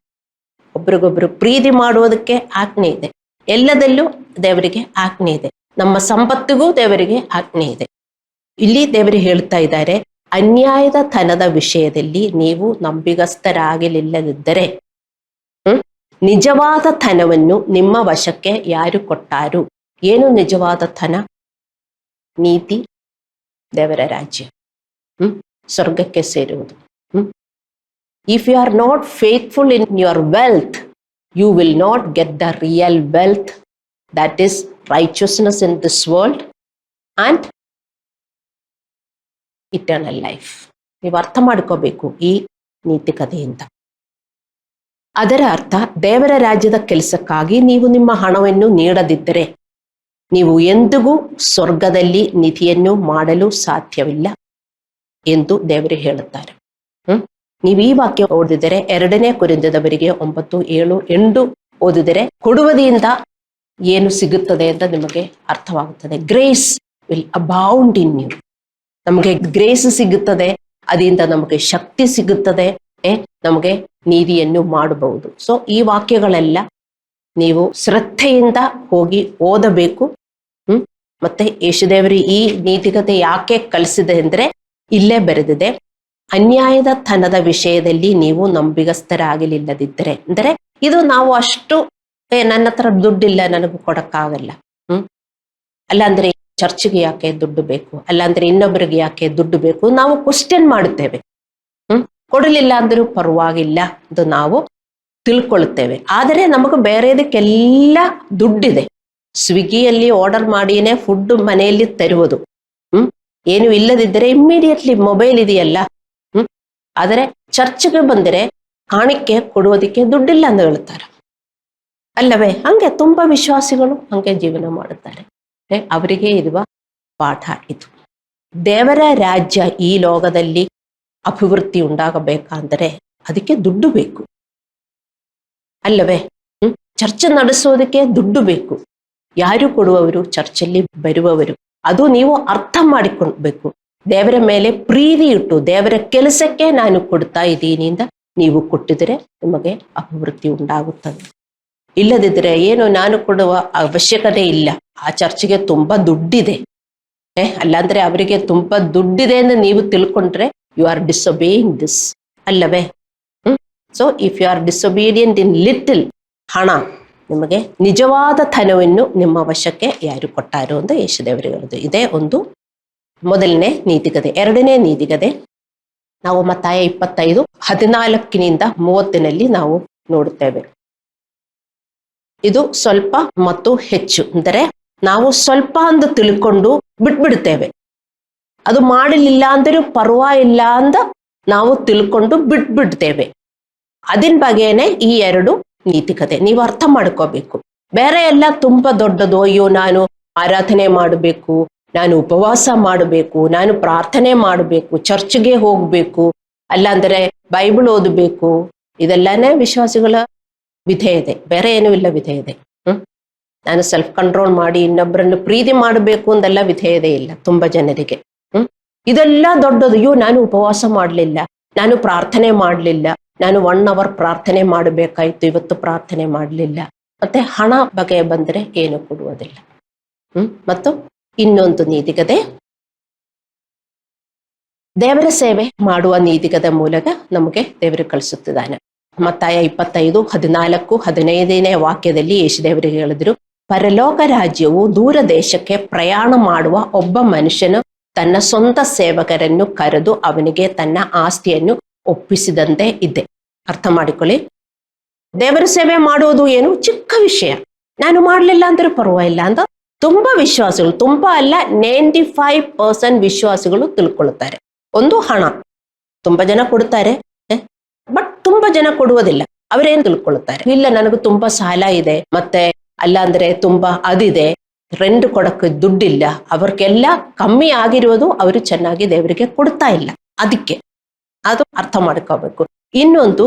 ಒಬ್ರಿಗೊಬ್ರು ಪ್ರೀತಿ ಮಾಡುವುದಕ್ಕೆ ಆಜ್ಞೆ ಇದೆ. ಎಲ್ಲದಲ್ಲೂ ದೇವರಿಗೆ ಆಜ್ಞೆ ಇದೆ. ನಮ್ಮ ಸಂಪತ್ತಿಗೂ ದೇವರಿಗೆ ಆಜ್ಞೆ ಇದೆ. ಇಲ್ಲಿ ದೇವರು ಹೇಳ್ತಾ ಇದ್ದಾರೆ, ಅನ್ಯಾಯದ ಧನದ ವಿಷಯದಲ್ಲಿ ನೀವು ನಂಬಿಗಸ್ತರಾಗಲಿಲ್ಲದಿದ್ದರೆ ನಿಜವಾದ ಧನವನ್ನು ನಿಮ್ಮ ವಶಕ್ಕೆ ಯಾರು ಕೊಟ್ಟಾರು? ಏನು ನಿಜವಾದ ಧನ? ನೀತಿ, ದೇವರ ರಾಜ್ಯ, ಸ್ವರ್ಗಕ್ಕೆ ಸೇರುವುದು. If you are not faithful in your wealth, you will not get the real wealth, that is righteousness in this world and eternal life. ನೀವು ಅರ್ಥ ಮಾಡ್ಕೋಬೇಕು ಈ ನೀತಿ ಕಥೆಯಿಂದ. ಅದರ ಅರ್ಥ, ದೇವರ ರಾಜ್ಯದ ಕೆಲಸಕ್ಕಾಗಿ ನೀವು ನಿಮ್ಮ ಹಣವನ್ನು ನೀಡದಿದ್ದರೆ ನೀವು ಎಂದಿಗೂ ಸ್ವರ್ಗದಲ್ಲಿ ನಿಧಿಯನ್ನು ಮಾಡಲು ಸಾಧ್ಯವಿಲ್ಲ ಎಂದು ದೇವರು ಹೇಳುತ್ತಾರೆ. ನೀವು ಈ ವಾಕ್ಯ ಓದಿದರೆ 2 ಕೊರಿಂಥದವರಿಗೆ 9:7-8 ಓದಿದರೆ ಕೊಡುವುದರಿಂದ ಏನು ಸಿಗುತ್ತದೆ ಅಂತ ನಿಮಗೆ ಅರ್ಥವಾಗುತ್ತದೆ. Grace will abound in you. ನಮಗೆ ಗ್ರೇಸ್ ಸಿಗುತ್ತದೆ, ಅದರಿಂದ ನಮಗೆ ಶಕ್ತಿ ಸಿಗುತ್ತದೆ, ನಮಗೆ ನೀತಿಯನ್ನು ಮಾಡಬಹುದು. ಸೊ ಈ ವಾಕ್ಯಗಳೆಲ್ಲ ನೀವು ಶ್ರದ್ಧೆಯಿಂದ ಹೋಗಿ ಓದಬೇಕು. ಮತ್ತೆ ಯೇಸುದೇವರು ಈ ನೀತಿಕತೆ ಯಾಕೆ ಕಲಿಸಿದೆ ಅಂದ್ರೆ ಇಲ್ಲೇ ಬರೆದಿದೆ, ಅನ್ಯಾಯದ ತನದ ವಿಷಯದಲ್ಲಿ ನೀವು ನಂಬಿಗಸ್ತರಾಗಲಿಲ್ಲದಿದ್ದರೆ. ಅಂದರೆ ಇದು ನಾವು ಅಷ್ಟು ನನ್ನ ಹತ್ರ ದುಡ್ಡಿಲ್ಲ, ನನಗೂ ಕೊಡಕ್ಕಾಗಲ್ಲ, ಅಲ್ಲಾಂದ್ರೆ ಚರ್ಚ್ಗೆ ಯಾಕೆ ದುಡ್ಡು ಬೇಕು, ಅಲ್ಲಾಂದ್ರೆ ಇನ್ನೊಬ್ಬರಿಗೆ ಯಾಕೆ ದುಡ್ಡು ಬೇಕು, ನಾವು ಕ್ವಶನ್ ಮಾಡುತ್ತೇವೆ. ಕೊಡಲಿಲ್ಲ ಅಂದ್ರೂ ಪರವಾಗಿಲ್ಲ ಅಂತ ನಾವು ತಿಳ್ಕೊಳ್ತೇವೆ. ಆದರೆ ನಮಗೆ ಬೇರೆದಕ್ಕೆಲ್ಲ ದುಡ್ಡಿದೆ. ಸ್ವಿಗ್ಗಿಯಲ್ಲಿ ಆರ್ಡರ್ ಮಾಡಿನೇ ಫುಡ್ ಮನೆಯಲ್ಲಿ ತರುವುದು. ಏನು ಇಲ್ಲದಿದ್ದರೆ ಇಮ್ಮಿಡಿಯೇಟ್ಲಿ ಮೊಬೈಲ್ ಇದೆಯಲ್ಲ. ಆದರೆ ಚರ್ಚ್ಗೆ ಬಂದರೆ ಕಾಣಿಕೆ ಕೊಡುವುದಕ್ಕೆ ದುಡ್ಡಿಲ್ಲ ಅಂತ ಹೇಳ್ತಾರೆ ಅಲ್ಲವೇ? ಹಂಗೆ ತುಂಬಾ ವಿಶ್ವಾಸಿಗಳು ಹಂಗೆ ಜೀವನ ಮಾಡುತ್ತಾರೆ. ಅವರಿಗೆ ಇರುವ ಪಾಠ ಇದು. ದೇವರ ರಾಜ್ಯ ಈ ಲೋಕದಲ್ಲಿ ಅಭಿವೃದ್ಧಿ ಉಂಟಾಗಬೇಕಂದರೆ ಅದಕ್ಕೆ ದುಡ್ಡು ಬೇಕು ಅಲ್ಲವೇ? ಚರ್ಚ್ ನಡೆಸೋದಕ್ಕೆ ದುಡ್ಡು ಬೇಕು. ಯಾರು ಕೊಡುವವರು? ಚರ್ಚಲ್ಲಿ ಬರುವವರು. ಅದು ನೀವು ಅರ್ಥ ಮಾಡಿಕೊಳ್ಬೇಕು. ದೇವರ ಮೇಲೆ ಪ್ರೀತಿ ಇಟ್ಟು ದೇವರ ಕೆಲಸಕ್ಕೆ ನಾನು ಕೊಡ್ತಾ ಇದ್ದೀನಿ ಅಂತ ನೀವು ಕೊಟ್ಟಿದ್ರೆ ನಿಮಗೆ ಅಭಿವೃದ್ಧಿ ಉಂಟಾಗುತ್ತದೆ. ಇಲ್ಲದಿದ್ದರೆ ಏನು ನಾನು ಕೊಡುವ ಅವಶ್ಯಕತೆ ಇಲ್ಲ, ಆ ಚರ್ಚ್ಗೆ ತುಂಬಾ ದುಡ್ಡಿದೆ, ಅಲ್ಲಾಂದ್ರೆ ಅವರಿಗೆ ತುಂಬಾ ದುಡ್ಡಿದೆ ಎಂದು ನೀವು ತಿಳ್ಕೊಂಡ್ರೆ ಯು ಆರ್ ಡಿಸೊಬೇಯಿಂಗ್ ದಿಸ್ ಅಲ್ಲವೇ? So if you are disobedient in little, ಹಣ ನಿಮಗೆ ನಿಜವಾದ ಧನವನ್ನು ನಿಮ್ಮ ವಶಕ್ಕೆ ಯಾರು ಕೊಟ್ಟಾರೋ ಅಂತ ಯೇಸುದೇವರು ಹೇಳುದು. ಇದೇ ಒಂದು ಮೊದಲನೇ ನೀತಿಕತೆ. 2ನೇ ನೀತಿಕತೆ ನಾವು ಮತ್ತಾಯ 25:14-30 ನಾವು ನೋಡುತ್ತೇವೆ. ಇದು ಸ್ವಲ್ಪ ಮತ್ತು ಹೆಚ್ಚು. ಅಂದರೆ ನಾವು ಸ್ವಲ್ಪ ಅಂತ ತಿಳ್ಕೊಂಡು ಬಿಟ್ಬಿಡ್ತೇವೆ. ಅದು ಮಾಡಲಿಲ್ಲ ಅಂದರೂ ಪರವಾಗಿಲ್ಲ ಅಂತ ನಾವು ತಿಳ್ಕೊಂಡು ಬಿಟ್ಬಿಡ್ತೇವೆ. ಅದಿನ ಬಗ್ಗೆನೆ ಈ 2 ನೀತಿಕತೆ ನೀವು ಅರ್ಥ ಮಾಡ್ಕೋಬೇಕು. ಬೇರೆ ಎಲ್ಲ ತುಂಬಾ ದೊಡ್ಡದು. ಅಯ್ಯೋ ನಾನು ಆರಾಧನೆ ಮಾಡಬೇಕು, ನಾನು ಉಪವಾಸ ಮಾಡಬೇಕು, ನಾನು ಪ್ರಾರ್ಥನೆ ಮಾಡಬೇಕು, ಚರ್ಚ್ಗೆ ಹೋಗ್ಬೇಕು, ಅಲ್ಲಾಂದ್ರೆ ಬೈಬಲ್ ಓದಬೇಕು, ಇದೆಲ್ಲಾನೇ ವಿಶ್ವಾಸಿಗಳ ವಿಧೆ ಇದೆ. ಬೇರೆ ಏನೂ ಇಲ್ಲ ವಿಧೆ ಇದೆ. ನಾನು ಸೆಲ್ಫ್ ಕಂಟ್ರೋಲ್ ಮಾಡಿ ಇನ್ನೊಬ್ಬರನ್ನು ಪ್ರೀತಿ ಮಾಡಬೇಕು ಅಂದೆಲ್ಲ ವಿಧೇಯತೆ ಇಲ್ಲ ತುಂಬಾ ಜನರಿಗೆ. ಇದೆಲ್ಲ ದೊಡ್ಡದು. ಅಯ್ಯೋ ನಾನು ಉಪವಾಸ ಮಾಡಲಿಲ್ಲ, ನಾನು ಪ್ರಾರ್ಥನೆ ಮಾಡಲಿಲ್ಲ, ನಾನು 1 hour ಪ್ರಾರ್ಥನೆ ಮಾಡಬೇಕಾಯ್ತು, ಇವತ್ತು ಪ್ರಾರ್ಥನೆ ಮಾಡಲಿಲ್ಲ. ಮತ್ತೆ ಹಣ ಬಗ್ಗೆ ಬಂದ್ರೆ ಏನು ಕೊಡುವುದಿಲ್ಲ. ಮತ್ತು ಇನ್ನೊಂದು ನೀತಿಕತೆ, ದೇವರ ಸೇವೆ ಮಾಡುವ ನೀತಿಕತೆ ಮೂಲಕ ನಮಗೆ ದೇವರು ಕಳಿಸುತ್ತಿದ್ದಾನೆ. ಮತ್ತಾಯ 25:14-15 ವಾಕ್ಯದಲ್ಲಿ ಯೇಸುದೇವರಿಗೆ ಹೇಳಿದ್ರು, ಪರಲೋಕ ರಾಜ್ಯವು ದೂರ ದೇಶಕ್ಕೆ ಪ್ರಯಾಣ ಮಾಡುವ ಒಬ್ಬ ಮನುಷ್ಯನು ತನ್ನ ಸ್ವಂತ ಸೇವಕರನ್ನು ಕರೆದು ಅವನಿಗೆ ತನ್ನ ಆಸ್ತಿಯನ್ನು ಒಪ್ಪಿಸಿದಂತೆ ಇದೆ. ಅರ್ಥ ಮಾಡಿಕೊಳ್ಳಿ. ದೇವರ ಸೇವೆ ಮಾಡುವುದು ಏನು ಚಿಕ್ಕ ವಿಷಯ, ನಾನು ಮಾಡಲಿಲ್ಲ ಅಂದ್ರೆ ಪರವಾಗಿಲ್ಲ ಅಂತ ತುಂಬಾ ವಿಶ್ವಾಸಿಗಳು, ತುಂಬಾ ಅಲ್ಲ 95% ವಿಶ್ವಾಸಿಗಳು ತಿಳ್ಕೊಳ್ತಾರೆ. ಒಂದು ಹಣ ತುಂಬಾ ಜನ ಕೊಡ್ತಾರೆ, ಬಟ್ ತುಂಬಾ ಜನ ಕೊಡುವುದಿಲ್ಲ. ಅವರೇನು ತಿಳ್ಕೊಳ್ತಾರೆ, ಇಲ್ಲ ನನಗೂ ತುಂಬಾ ಸಾಲ ಇದೆ, ಮತ್ತೆ ಅಲ್ಲ ಅಂದ್ರೆ ತುಂಬಾ ಅದಿದೆ, ರೆಂಟ್ ಕೊಡಕ್ಕೆ ದುಡ್ಡಿಲ್ಲ, ಅವ್ರಿಗೆಲ್ಲ ಕಮ್ಮಿ ಆಗಿರುವುದು ಅವರು ಚೆನ್ನಾಗಿ ದೇವರಿಗೆ ಕೊಡ್ತಾ ಇಲ್ಲ. ಅದಕ್ಕೆ ಅದು ಅರ್ಥ ಮಾಡ್ಕೋಬೇಕು. ಇನ್ನೊಂದು,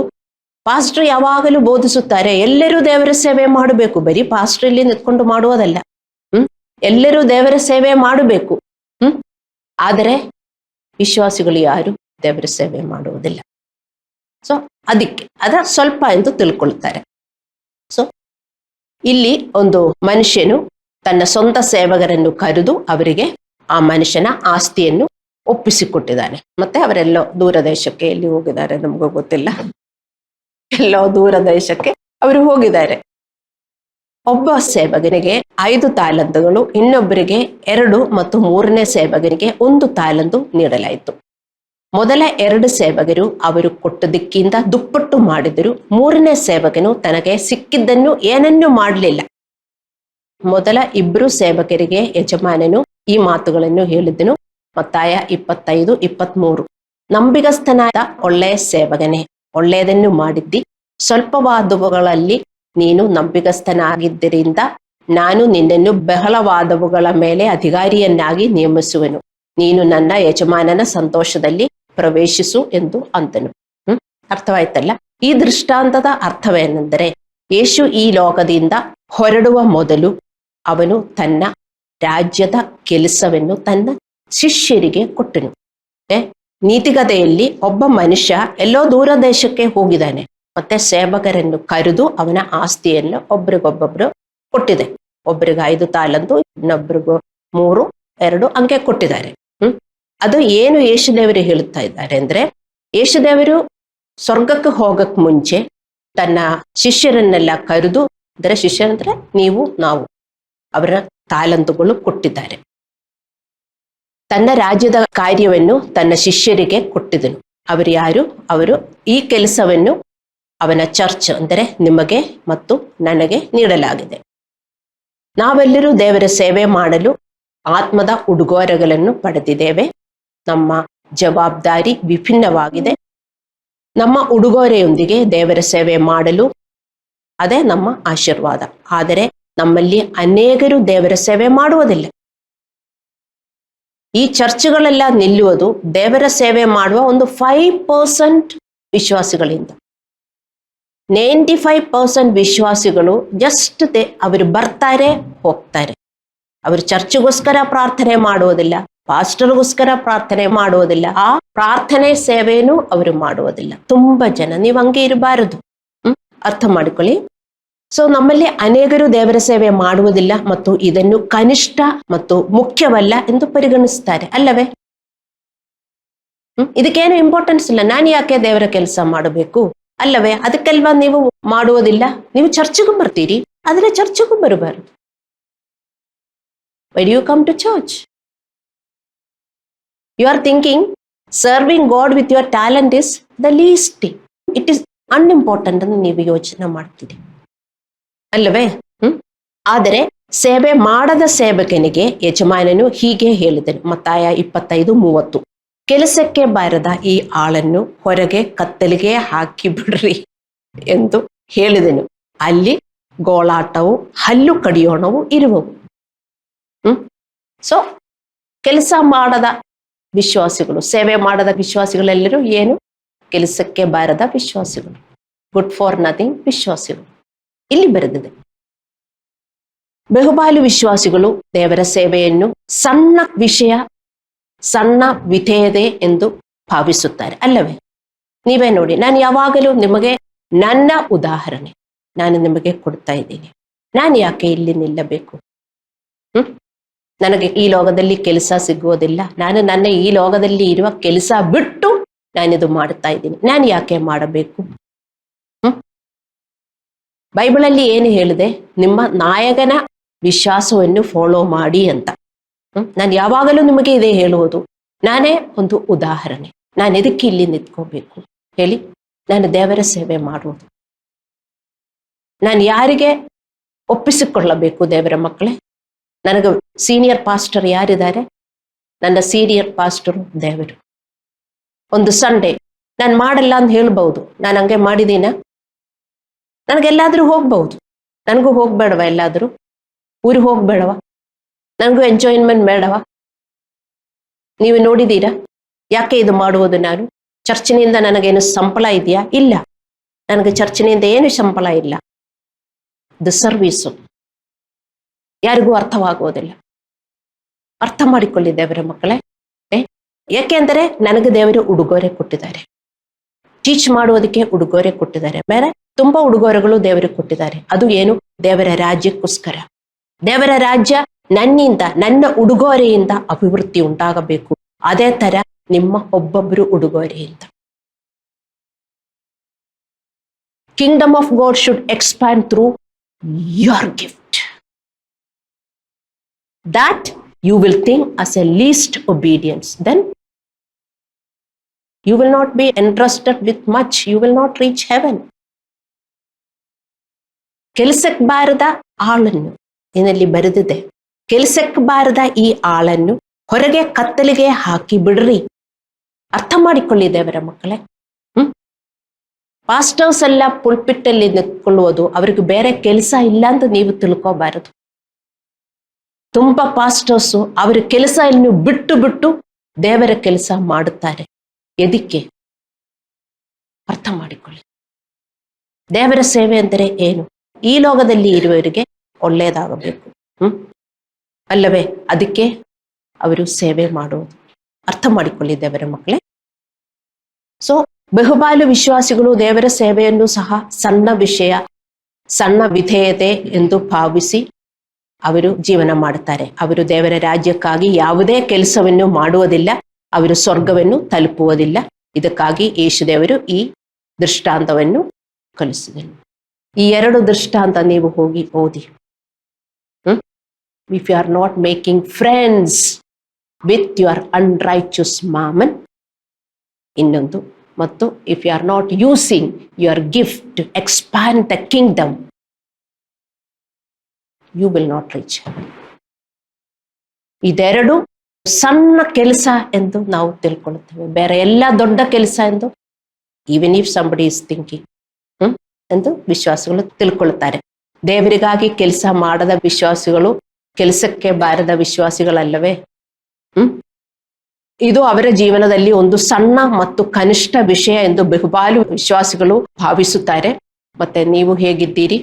ಪಾಸ್ಟರ್ ಯಾವಾಗಲೂ ಬೋಧಿಸುತ್ತಾರೆ ಎಲ್ಲರೂ ದೇವರ ಸೇವೆ ಮಾಡಬೇಕು, ಬರೀ ಪಾಸ್ಟರ್ ಇಲ್ಲಿ ನಿಂತ್ಕೊಂಡು ಮಾಡುವುದಲ್ಲ, ಎಲ್ಲರೂ ದೇವರ ಸೇವೆ ಮಾಡಬೇಕು. ಆದರೆ ವಿಶ್ವಾಸಿಗಳು ಯಾರು ದೇವರ ಸೇವೆ ಮಾಡುವುದಿಲ್ಲ. ಸೊ ಅದಕ್ಕೆ ಅದ ಸ್ವಲ್ಪ ಎಂದು ತಿಳ್ಕೊಳ್ತಾರೆ. ಸೊ ಇಲ್ಲಿ ಒಂದು ಮನುಷ್ಯನು ತನ್ನ ಸ್ವಂತ ಸೇವಕರನ್ನು ಕರೆದು ಅವರಿಗೆ ಆ ಮನುಷ್ಯನ ಆಸ್ತಿಯನ್ನು ಒಪ್ಪಿಸಿಕೊಟ್ಟಿದ್ದಾನೆ. ಮತ್ತೆ ಅವರೆಲ್ಲೋ ದೂರ ದೇಶಕ್ಕೆ ಎಲ್ಲಿ ಹೋಗಿದ್ದಾರೆ ನಮಗೂ ಗೊತ್ತಿಲ್ಲ, ಎಲ್ಲೋ ದೂರ ದೇಶಕ್ಕೆ ಅವರು ಹೋಗಿದ್ದಾರೆ. ಒಬ್ಬ ಸೇವಕನಿಗೆ 5 ತಾಲಂತುಗಳು, ಇನ್ನೊಬ್ಬರಿಗೆ 2 ಮತ್ತು 3ನೇ ಸೇವಕನಿಗೆ 1 ತಾಲಂತು ನೀಡಲಾಯಿತು. ಮೊದಲ 2 ಸೇವಕರು ಅವರು ಕೊಟ್ಟದಕ್ಕಿಂತ ದುಪ್ಪಟ್ಟು ಮಾಡಿದರು. 3ನೇ ಸೇವಕನು ತನಗೆ ಸಿಕ್ಕಿದ್ದನ್ನು ಏನನ್ನೂ ಮಾಡಲಿಲ್ಲ. ಮೊದಲ 2 ಸೇವಕರಿಗೆ ಯಜಮಾನನು ಈ ಮಾತುಗಳನ್ನು ಹೇಳಿದನು. ಮತ್ತಾಯ 25:23. ನಂಬಿಗಸ್ತನಾದ ಒಳ್ಳೆಯ ಸೇವಕನೇ, ಒಳ್ಳೆಯದನ್ನು ಮಾಡಿದ್ದಿ, ಸ್ವಲ್ಪವಾದವುಗಳಲ್ಲಿ ನೀನು ನಂಬಿಗಸ್ತನಾಗಿದ್ದರಿಂದ ನಾನು ನಿನ್ನನ್ನು ಬಹಳವಾದವುಗಳ ಮೇಲೆ ಅಧಿಕಾರಿಯನ್ನಾಗಿ ನೇಮಿಸುವೆನು. ನೀನು ನನ್ನ ಯಜಮಾನನ ಸಂತೋಷದಲ್ಲಿ ಪ್ರವೇಶಿಸು ಎಂದು ಅಂತನು. ಅರ್ಥವಾಯ್ತಲ್ಲ? ಈ ದೃಷ್ಟಾಂತದ ಅರ್ಥವೇನೆಂದರೆ, ಯೇಸು ಈ ಲೋಕದಿಂದ ಹೊರಡುವ ಮೊದಲು ಅವನು ತನ್ನ ರಾಜ್ಯದ ಕೆಲಸವನ್ನು ತನ್ನ ಶಿಷ್ಯರಿಗೆ ಕೊಟ್ಟನು. ನೀತಿಕತೆಯಲ್ಲಿ ಒಬ್ಬ ಮನುಷ್ಯ ಎಲ್ಲೋ ದೂರ ದೇಶಕ್ಕೆ ಹೋಗಿದ್ದಾನೆ, ಮತ್ತೆ ಸೇವಕರನ್ನು ಕರೆದು ಅವನ ಆಸ್ತಿಯನ್ನು ಒಬ್ರಿಗೊಬ್ಬೊಬ್ರು ಕೊಟ್ಟಿದೆ. ಒಬ್ರಿಗೆ 5 ತಾಲಂತು, ಇನ್ನೊಬ್ರಿಗೂ 3, 2 ಅಂಕೆ ಕೊಟ್ಟಿದ್ದಾರೆ. ಅದು ಏನು ಯೇಸುದೇವರು ಹೇಳುತ್ತಾ ಇದ್ದಾರೆ ಅಂದ್ರೆ, ಯೇಸುದೇವರು ಸ್ವರ್ಗಕ್ಕೆ ಹೋಗಕ್ ಮುಂಚೆ ತನ್ನ ಶಿಷ್ಯರನ್ನೆಲ್ಲ ಕರೆದು, ಅಂದರೆ ಶಿಷ್ಯರಂದ್ರೆ ನೀವು ನಾವು, ಅವರ ತಾಲಂತುಗಳು ಕೊಟ್ಟಿದ್ದಾರೆ. ತನ್ನ ರಾಜ್ಯದ ಕಾರ್ಯವನ್ನು ತನ್ನ ಶಿಷ್ಯರಿಗೆ ಕೊಟ್ಟಿದನು. ಅವರು ಯಾರು? ಅವರು ಈ ಕೆಲಸವನ್ನು ಅವನ ಚರ್ಚ್ ಅಂದರೆ ನಿಮಗೆ ಮತ್ತು ನನಗೆ ನೀಡಲಾಗಿದೆ. ನಾವೆಲ್ಲರೂ ದೇವರ ಸೇವೆ ಮಾಡಲು ಆತ್ಮದ ಉಡುಗೊರೆಗಳನ್ನು ಪಡೆದಿದ್ದೇವೆ. ನಮ್ಮ ಜವಾಬ್ದಾರಿ ವಿಭಿನ್ನವಾಗಿದೆ. ನಮ್ಮ ಉಡುಗೊರೆಯೊಂದಿಗೆ ದೇವರ ಸೇವೆ ಮಾಡಲು ಅದೇ ನಮ್ಮ ಆಶೀರ್ವಾದ. ಆದರೆ ನಮ್ಮಲ್ಲಿ ಅನೇಕರು ದೇವರ ಸೇವೆ ಮಾಡುವುದಿಲ್ಲ. ಈ ಚರ್ಚ್ಗಳೆಲ್ಲ ನಿಲ್ಲುವುದು ದೇವರ ಸೇವೆ ಮಾಡುವ ಒಂದು 5% ವಿಶ್ವಾಸಿಗಳಿಂದ. 95% ವಿಶ್ವಾಸಿಗಳು ಜಸ್ಟ್ ಅವರು ಬರ್ತಾರೆ, ಹೋಗ್ತಾರೆ. ಅವರು ಚರ್ಚ್ಗೋಸ್ಕರ ಪ್ರಾರ್ಥನೆ ಮಾಡುವುದಿಲ್ಲ, ಪಾಸ್ಟರ್ಗೋಸ್ಕರ ಪ್ರಾರ್ಥನೆ ಮಾಡುವುದಿಲ್ಲ, ಆ ಪ್ರಾರ್ಥನೆ ಸೇವೆಯನ್ನು ಅವರು ಮಾಡುವುದಿಲ್ಲ. ತುಂಬಾ ಜನ, ನೀವು ಹಂಗೆ ಇರಬಾರದು. ಅರ್ಥ ಮಾಡಿಕೊಳ್ಳಿ. ಸೊ ನಮ್ಮಲ್ಲಿ ಅನೇಕರು ದೇವರ ಸೇವೆ ಮಾಡುವುದಿಲ್ಲ ಮತ್ತು ಇದನ್ನು ಕನಿಷ್ಠ ಮತ್ತು ಮುಖ್ಯವಲ್ಲ ಎಂದು ಪರಿಗಣಿಸ್ತಾರೆ, ಅಲ್ಲವೇ? ಇದಕ್ಕೇನು ಇಂಪಾರ್ಟೆನ್ಸ್ ಇಲ್ಲ. ನಾನು ಯಾಕೆ ದೇವರ ಕೆಲಸ ಮಾಡಬೇಕು, ಅಲ್ಲವೇ? ಅದಕ್ಕೆಲ್ವಾ ನೀವು ಮಾಡುವುದಿಲ್ಲ? ನೀವು ಚರ್ಚ್ಗೂ ಬರ್ತೀರಿ, ಆದ್ರೆ ಚರ್ಚ್ಗೂ ಬರಬಾರದು. Why do you come to church? You are thinking serving God with your talent is the least thing, it is unimportant ಅಂತ ನೀವು ಯೋಚನೆ ಮಾಡ್ತೀರಿ, ಅಲ್ಲವೇ? ಆದರೆ ಸೇವೆ ಮಾಡದ ಸೇವಕನಿಗೆ ಯಜಮಾನನು ಹೀಗೆ ಹೇಳಿದನು. ಮತ್ತಾಯ 25:30. ಕೆಲಸಕ್ಕೆ ಬಾರದ ಈ ಆಳನ್ನು ಹೊರಗೆ ಕತ್ತಲಿಗೆ ಹಾಕಿ ಬಿಡ್ರಿ ಎಂದು ಹೇಳಿದನು. ಅಲ್ಲಿ ಗೋಳಾಟವು ಹಲ್ಲು ಕಡಿಯೋಣವು ಇರುವವು. ಸೊ ಕೆಲಸ ಮಾಡದ ವಿಶ್ವಾಸಿಗಳು, ಸೇವೆ ಮಾಡದ ವಿಶ್ವಾಸಿಗಳೆಲ್ಲರೂ ಏನು? ಕೆಲಸಕ್ಕೆ ಬಾರದ ವಿಶ್ವಾಸಿಗಳು, ಗುಡ್ ಫಾರ್ ನಥಿಂಗ್ ವಿಶ್ವಾಸಿಗಳು ಇಲ್ಲಿ ಬರೆದಿದೆ. ಬಹುಪಾಲು ವಿಶ್ವಾಸಿಗಳು ದೇವರ ಸೇವೆಯನ್ನು ಸಣ್ಣ ವಿಷಯ, ಸಣ್ಣ ವಿಧೇಯತೆ ಎಂದು ಭಾವಿಸುತ್ತಾರೆ, ಅಲ್ಲವೇ? ನೀವೇ ನೋಡಿ, ನಾನು ಯಾವಾಗಲೂ ನಿಮಗೆ ನನ್ನ ಉದಾಹರಣೆ ನಾನು ನಿಮಗೆ ಕೊಡ್ತಾ ಇದ್ದೀನಿ. ನಾನು ಯಾಕೆ ಇಲ್ಲಿ ನಿಲ್ಲಬೇಕು? ನನಗೆ ಈ ಲೋಕದಲ್ಲಿ ಕೆಲಸ ಸಿಗುವುದಿಲ್ಲ, ನಾನು ನನ್ನ ಈ ಲೋಕದಲ್ಲಿ ಇರುವ ಕೆಲಸ ಬಿಟ್ಟು ನಾನಿದು ಮಾಡ್ತಾ ಇದ್ದೀನಿ, ನಾನು ಯಾಕೆ ಮಾಡಬೇಕು? ಬೈಬಲಲ್ಲಿ ಏನು ಹೇಳಿದೆ? ನಿಮ್ಮ ನಾಯಕನ ವಿಶ್ವಾಸವನ್ನು ಫಾಲೋ ಮಾಡಿ ಅಂತ. ನಾನು ಯಾವಾಗಲೂ ನಿಮಗೆ ಇದೇ ಹೇಳುವುದು. ನಾನೇ ಒಂದು ಉದಾಹರಣೆ. ನಾನು ಎದಕ್ಕೆ ಇಲ್ಲಿ ನಿಂತ್ಕೋಬೇಕು ಹೇಳಿ? ನಾನು ದೇವರ ಸೇವೆ ಮಾಡುವುದು. ನಾನು ಯಾರಿಗೆ ಒಪ್ಪಿಸಿಕೊಳ್ಳಬೇಕು? ದೇವರ ಮಕ್ಕಳೇ, ನನಗೆ ಸೀನಿಯರ್ ಪಾಸ್ಟರ್ ಯಾರಿದ್ದಾರೆ? ನನ್ನ ಸೀನಿಯರ್ ಪಾಸ್ಟರು ದೇವರು. ಒಂದು ಸಂಡೇ ನಾನು ಮಾಡಲ್ಲ ಅಂತ ಹೇಳ್ಬಹುದು, ನಾನು ಹಂಗೆ ಮಾಡಿದೀನ? ನನಗೆಲ್ಲಾದ್ರೂ ಹೋಗ್ಬಹುದು, ನನಗೂ ಹೋಗ್ಬೇಡವ? ಎಲ್ಲಾದ್ರೂ ಊರಿಗೆ ಹೋಗ್ಬೇಡವ? ನನಗೂ ಎಂಜಾಯ್ಮೆಂಟ್ ಬೇಡವ? ನೀವು ನೋಡಿದೀರಾ ಯಾಕೆ ಇದು ಮಾಡುವುದು? ನಾನು ಚರ್ಚಿನಿಂದ ನನಗೇನು ಸಂಬಳ ಇದೆಯಾ? ಇಲ್ಲ, ನನಗೆ ಚರ್ಚಿನಿಂದ ಏನು ಸಂಬಳ ಇಲ್ಲ. ದ ಸರ್ವೀಸು ಯಾರಿಗೂ ಅರ್ಥವಾಗುವುದಿಲ್ಲ. ಅರ್ಥ ಮಾಡಿಕೊಳ್ಳಿ ದೇವರ ಮಕ್ಕಳೇ. ಯಾಕೆಂದರೆ ನನಗೆ ದೇವರು ಉಡುಗೊರೆ ಕೊಟ್ಟಿದ್ದಾರೆ, ಟೀಚ್ ಮಾಡುವುದಕ್ಕೆ ಉಡುಗೊರೆ ಕೊಟ್ಟಿದ್ದಾರೆ, ಬೇರೆ ತುಂಬಾ ಉಡುಗೊರೆಗಳು ದೇವರು ಕೊಟ್ಟಿದ್ದಾರೆ. ಅದು ಏನು? ದೇವರ ರಾಜ್ಯಕ್ಕೋಸ್ಕರ. ದೇವರ ರಾಜ್ಯ ನನ್ನಿಂದ, ನನ್ನ ಉಡುಗೊರೆಯಿಂದ ಅಭಿವೃದ್ಧಿ ಉಂಟಾಗಬೇಕು. ಅದೇ ತರ ನಿಮ್ಮ ಒಬ್ಬೊಬ್ಬರು ಉಡುಗೊರೆಯಿಂದ. Kingdom of God should expand through your gift, that you will think as a least obedience, then you will not be entrusted with much, you will not reach heaven. ಕೆಲಸಕ್ಕೆ ಬಾರದ ಆಳನ್ನು ಇದರಲ್ಲಿ ಬರೆದಿದೆ. ಕೆಲಸಕ್ಕೆ ಬಾರದ ಈ ಆಳನ್ನು ಹೊರಗೆ ಕತ್ತಲಿಗೆ ಹಾಕಿ ಬಿಡ್ರಿ. ಅರ್ಥ ಮಾಡಿಕೊಳ್ಳಿ ದೇವರ ಮಕ್ಕಳೇ. ಪಾಸ್ಟರ್ಸ್ ಎಲ್ಲ ಪುಲ್ಪಿಟ್ಟಲ್ಲಿ ನಿಂತ್ಕೊಳ್ಳುವುದು ಅವ್ರಿಗೆ ಬೇರೆ ಕೆಲಸ ಇಲ್ಲ ಅಂತ ನೀವು ತಿಳ್ಕೋಬಾರದು. ತುಂಬಾ ಪಾಸ್ಟರ್ಸು ಅವ್ರ ಕೆಲಸ ಇನ್ನು ಬಿಟ್ಟು ಬಿಟ್ಟು ದೇವರ ಕೆಲಸ ಮಾಡುತ್ತಾರೆ. ಎದಕ್ಕೆ? ಅರ್ಥ ಮಾಡಿಕೊಳ್ಳಿ. ದೇವರ ಸೇವೆ ಅಂದರೆ ಏನು? ಈ ಲೋಕದಲ್ಲಿ ಇರುವವರಿಗೆ ಒಳ್ಳೆಯದಾಗಬೇಕು, ಅಲ್ಲವೇ? ಅದಕ್ಕೆ ಅವರು ಸೇವೆ ಮಾಡುವುದು. ಅರ್ಥ ಮಾಡಿಕೊಳ್ಳಿ ದೇವರ ಮಕ್ಕಳೇ. ಸೊ ಬಹುಪಾಲು ವಿಶ್ವಾಸಿಗಳು ದೇವರ ಸೇವೆಯನ್ನು ಸಹ ಸಣ್ಣ ವಿಷಯ, ಸಣ್ಣ ವಿಧೇಯತೆ ಎಂದು ಭಾವಿಸಿ ಅವರು ಜೀವನ ಮಾಡುತ್ತಾರೆ. ಅವರು ದೇವರ ರಾಜ್ಯಕ್ಕಾಗಿ ಯಾವುದೇ ಕೆಲಸವನ್ನು ಮಾಡುವುದಿಲ್ಲ, ಅವರು ಸ್ವರ್ಗವನ್ನು ತಲುಪುವುದಿಲ್ಲ. ಇದಕ್ಕಾಗಿ ಯೇಸು ದೇವರು ಈ ದೃಷ್ಟಾಂತವನ್ನು ಕಲಿಸಿದನು. ಈ 2 ದೃಷ್ಟಾಂತ ನೀವು ಹೋಗಿ ಓದಿ. If you are not making friends with your unrighteous mammon, ಇನ್ನೊಂದು, ಮತ್ತು if you are not using your gift to expand the kingdom, you will not reach heaven. ಇದೆರಡು ಸಣ್ಣ ಕೆಲಸ ಎಂದು ನಾವು ತಿಳ್ಕೊಳ್ಳುತ್ತೇವೆ, ಬೇರೆ ಎಲ್ಲ ದೊಡ್ಡ ಕೆಲಸ ಎಂದು even if somebody is thinking ಎಂದು ವಿಶ್ವಾಸಿಗಳು ತಿಳ್ಕೊಳ್ಳುತ್ತಾರೆ. ದೇವರಿಗಾಗಿ ಕೆಲಸ ಮಾಡದ ವಿಶ್ವಾಸಿಗಳು ಕೆಲಸಕ್ಕೆ ಬಾರದ ವಿಶ್ವಾಸಿಗಳಲ್ಲವೇ? ಇದು ಅವರ ಜೀವನದಲ್ಲಿ ಒಂದು ಸಣ್ಣ ಮತ್ತು ಕನಿಷ್ಠ ವಿಷಯ ಎಂದು ಬಹುಪಾಲು ವಿಶ್ವಾಸಿಗಳು ಭಾವಿಸುತ್ತಾರೆ. ಮತ್ತೆ ನೀವು ಹೇಗಿದ್ದೀರಿ?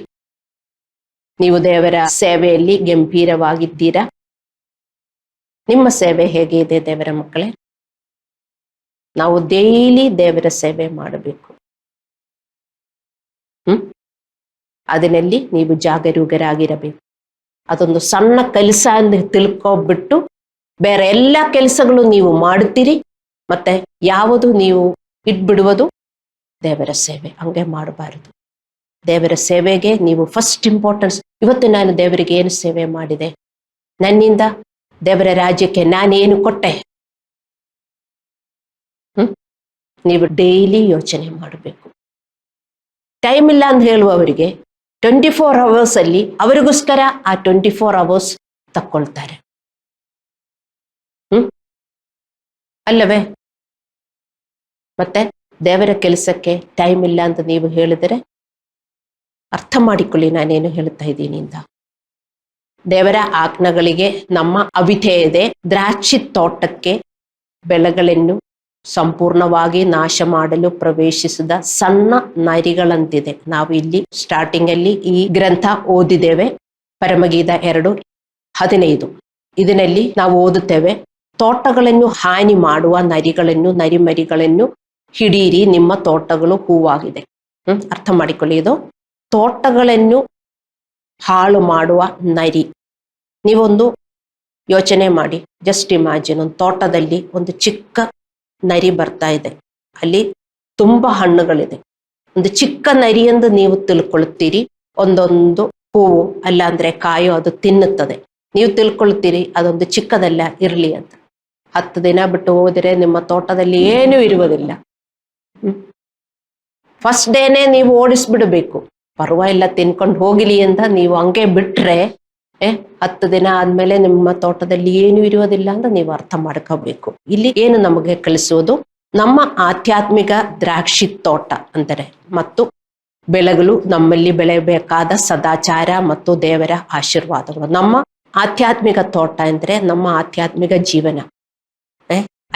ನೀವು ದೇವರ ಸೇವೆಯಲ್ಲಿ ಗಂಭೀರವಾಗಿದ್ದೀರಾ? ನಿಮ್ಮ ಸೇವೆ ಹೇಗೆ ಇದೆ ದೇವರ ಮಕ್ಕಳೇ? ನಾವು ಡೈಲಿ ದೇವರ ಸೇವೆ ಮಾಡಬೇಕು. ಅದರಲ್ಲಿ ನೀವು ಜಾಗರೂಕರಾಗಿರಬೇಕು. ಅದೊಂದು ಸಣ್ಣ ಕೆಲಸ ಎಂದು ತಿಳ್ಕೊಬಿಟ್ಟು ಬೇರೆ ಎಲ್ಲ ಕೆಲಸಗಳು ನೀವು ಮಾಡುತ್ತೀರಿ, ಮತ್ತೆ ಯಾವುದು ನೀವು ಇಟ್ಬಿಡುವುದು? ದೇವರ ಸೇವೆ. ಹಂಗೆ ಮಾಡಬಾರದು. ದೇವರ ಸೇವೆಗೆ ನೀವು ಫಸ್ಟ್ ಇಂಪಾರ್ಟೆನ್ಸ್. ಇವತ್ತು ನಾನು ದೇವರಿಗೆ ಏನು ಸೇವೆ ಮಾಡಿದೆ? ನನ್ನಿಂದ ದೇವರ ರಾಜ್ಯಕ್ಕೆ ನಾನೇನು ಕೊಟ್ಟೆ? ನೀವು ಡೈಲಿ ಯೋಚನೆ ಮಾಡಬೇಕು. ಟೈಮ್ ಇಲ್ಲ ಅಂತ ಹೇಳುವವರಿಗೆ 24 hours ಅಲ್ಲಿ ಅವರಿಗೋಸ್ಕರ ಆ 24 hours ತಕ್ಕೊಳ್ತಾರೆ, ಅಲ್ಲವೇ? ಮತ್ತೆ ದೇವರ ಕೆಲಸಕ್ಕೆ ಟೈಮ್ ಇಲ್ಲ ಅಂತ ನೀವು ಹೇಳಿದರೆ ಅರ್ಥ ಮಾಡಿಕೊಳ್ಳಿ ನಾನೇನು ಹೇಳ್ತಾ ಇದ್ದೀನಿ ಅಂತ. ದೇವರ ಆಜ್ಞೆಗಳಿಗೆ ನಮ್ಮ ಅವಿಧೇಯತೆ ದ್ರಾಕ್ಷಿ ತೋಟಕ್ಕೆ ಬೆಳೆಗಳನ್ನು ಸಂಪೂರ್ಣವಾಗಿ ನಾಶ ಮಾಡಲು ಪ್ರವೇಶಿಸಿದ ಸಣ್ಣ ನರಿಗಳಂತಿದೆ. ನಾವು ಇಲ್ಲಿ ಸ್ಟಾರ್ಟಿಂಗ್ ಅಲ್ಲಿ ಈ ಗ್ರಂಥ ಓದಿದ್ದೇವೆ, ಪರಮಗೀತ 2:15. ಇದರಲ್ಲಿ ನಾವು ಓದುತ್ತೇವೆ, ತೋಟಗಳನ್ನು ಹಾನಿ ಮಾಡುವ ನರಿಗಳನ್ನು, ನರಿಮರಿಗಳನ್ನು ಹಿಡೀರಿ, ನಿಮ್ಮ ತೋಟಗಳು ಹೂವಾಗಿದೆ. ಅರ್ಥ ಮಾಡಿಕೊಳ್ಳಿ. ಇದು ತೋಟಗಳನ್ನು ಹಾಳು ಮಾಡುವ ನರಿ. ನೀವೊಂದು ಯೋಚನೆ ಮಾಡಿ, ಜಸ್ಟ್ ಇಮ್ಯಾಜಿನ್, ಒಂದು ತೋಟದಲ್ಲಿ ಒಂದು ಚಿಕ್ಕ ನರಿ ಬರ್ತಾ ಇದೆ, ಅಲ್ಲಿ ತುಂಬಾ ಹಣ್ಣುಗಳಿದೆ. ಒಂದು ಚಿಕ್ಕ ನರಿ ಎಂದು ನೀವು ತಿಳ್ಕೊಳ್ತೀರಿ, ಒಂದೊಂದು ಹೂವು ಅಲ್ಲ ಅಂದ್ರೆ ಕಾಯೋ ಅದು ತಿನ್ನುತ್ತದೆ. ನೀವು ತಿಳ್ಕೊಳ್ತೀರಿ ಅದೊಂದು ಚಿಕ್ಕದಲ್ಲ, ಇರ್ಲಿ ಅಂತ. 10 ದಿನ ಬಿಟ್ಟು ಹೋದರೆ ನಿಮ್ಮ ತೋಟದಲ್ಲಿ ಏನೂ ಇರುವುದಿಲ್ಲ. ಫಸ್ಟ್ ಡೇನೆ ನೀವು ಓಡಿಸ್ಬಿಡ್ಬೇಕು. ಪರವಾಗಿಲ್ಲ ತಿನ್ಕೊಂಡು ಹೋಗಿಲಿ ಅಂತ ನೀವು ಹಂಗೆ ಬಿಟ್ರೆ 10 ದಿನ ಆದ್ಮೇಲೆ ನಿಮ್ಮ ತೋಟದಲ್ಲಿ ಏನು ಇರುವುದಿಲ್ಲ ಅಂತ ನೀವು ಅರ್ಥ ಮಾಡ್ಕೋಬೇಕು. ಇಲ್ಲಿ ಏನು ನಮಗೆ ಕಲಿಸೋದು? ನಮ್ಮ ಆಧ್ಯಾತ್ಮಿಕ ದ್ರಾಕ್ಷಿ ತೋಟ ಅಂದರೆ ಮತ್ತು ಬೆಳೆಗಳು ನಮ್ಮಲ್ಲಿ ಬೆಳೆಯಬೇಕಾದ ಸದಾಚಾರ ಮತ್ತು ದೇವರ ಆಶೀರ್ವಾದಗಳು. ನಮ್ಮ ಆಧ್ಯಾತ್ಮಿಕ ತೋಟ ಅಂದ್ರೆ ನಮ್ಮ ಆಧ್ಯಾತ್ಮಿಕ ಜೀವನ.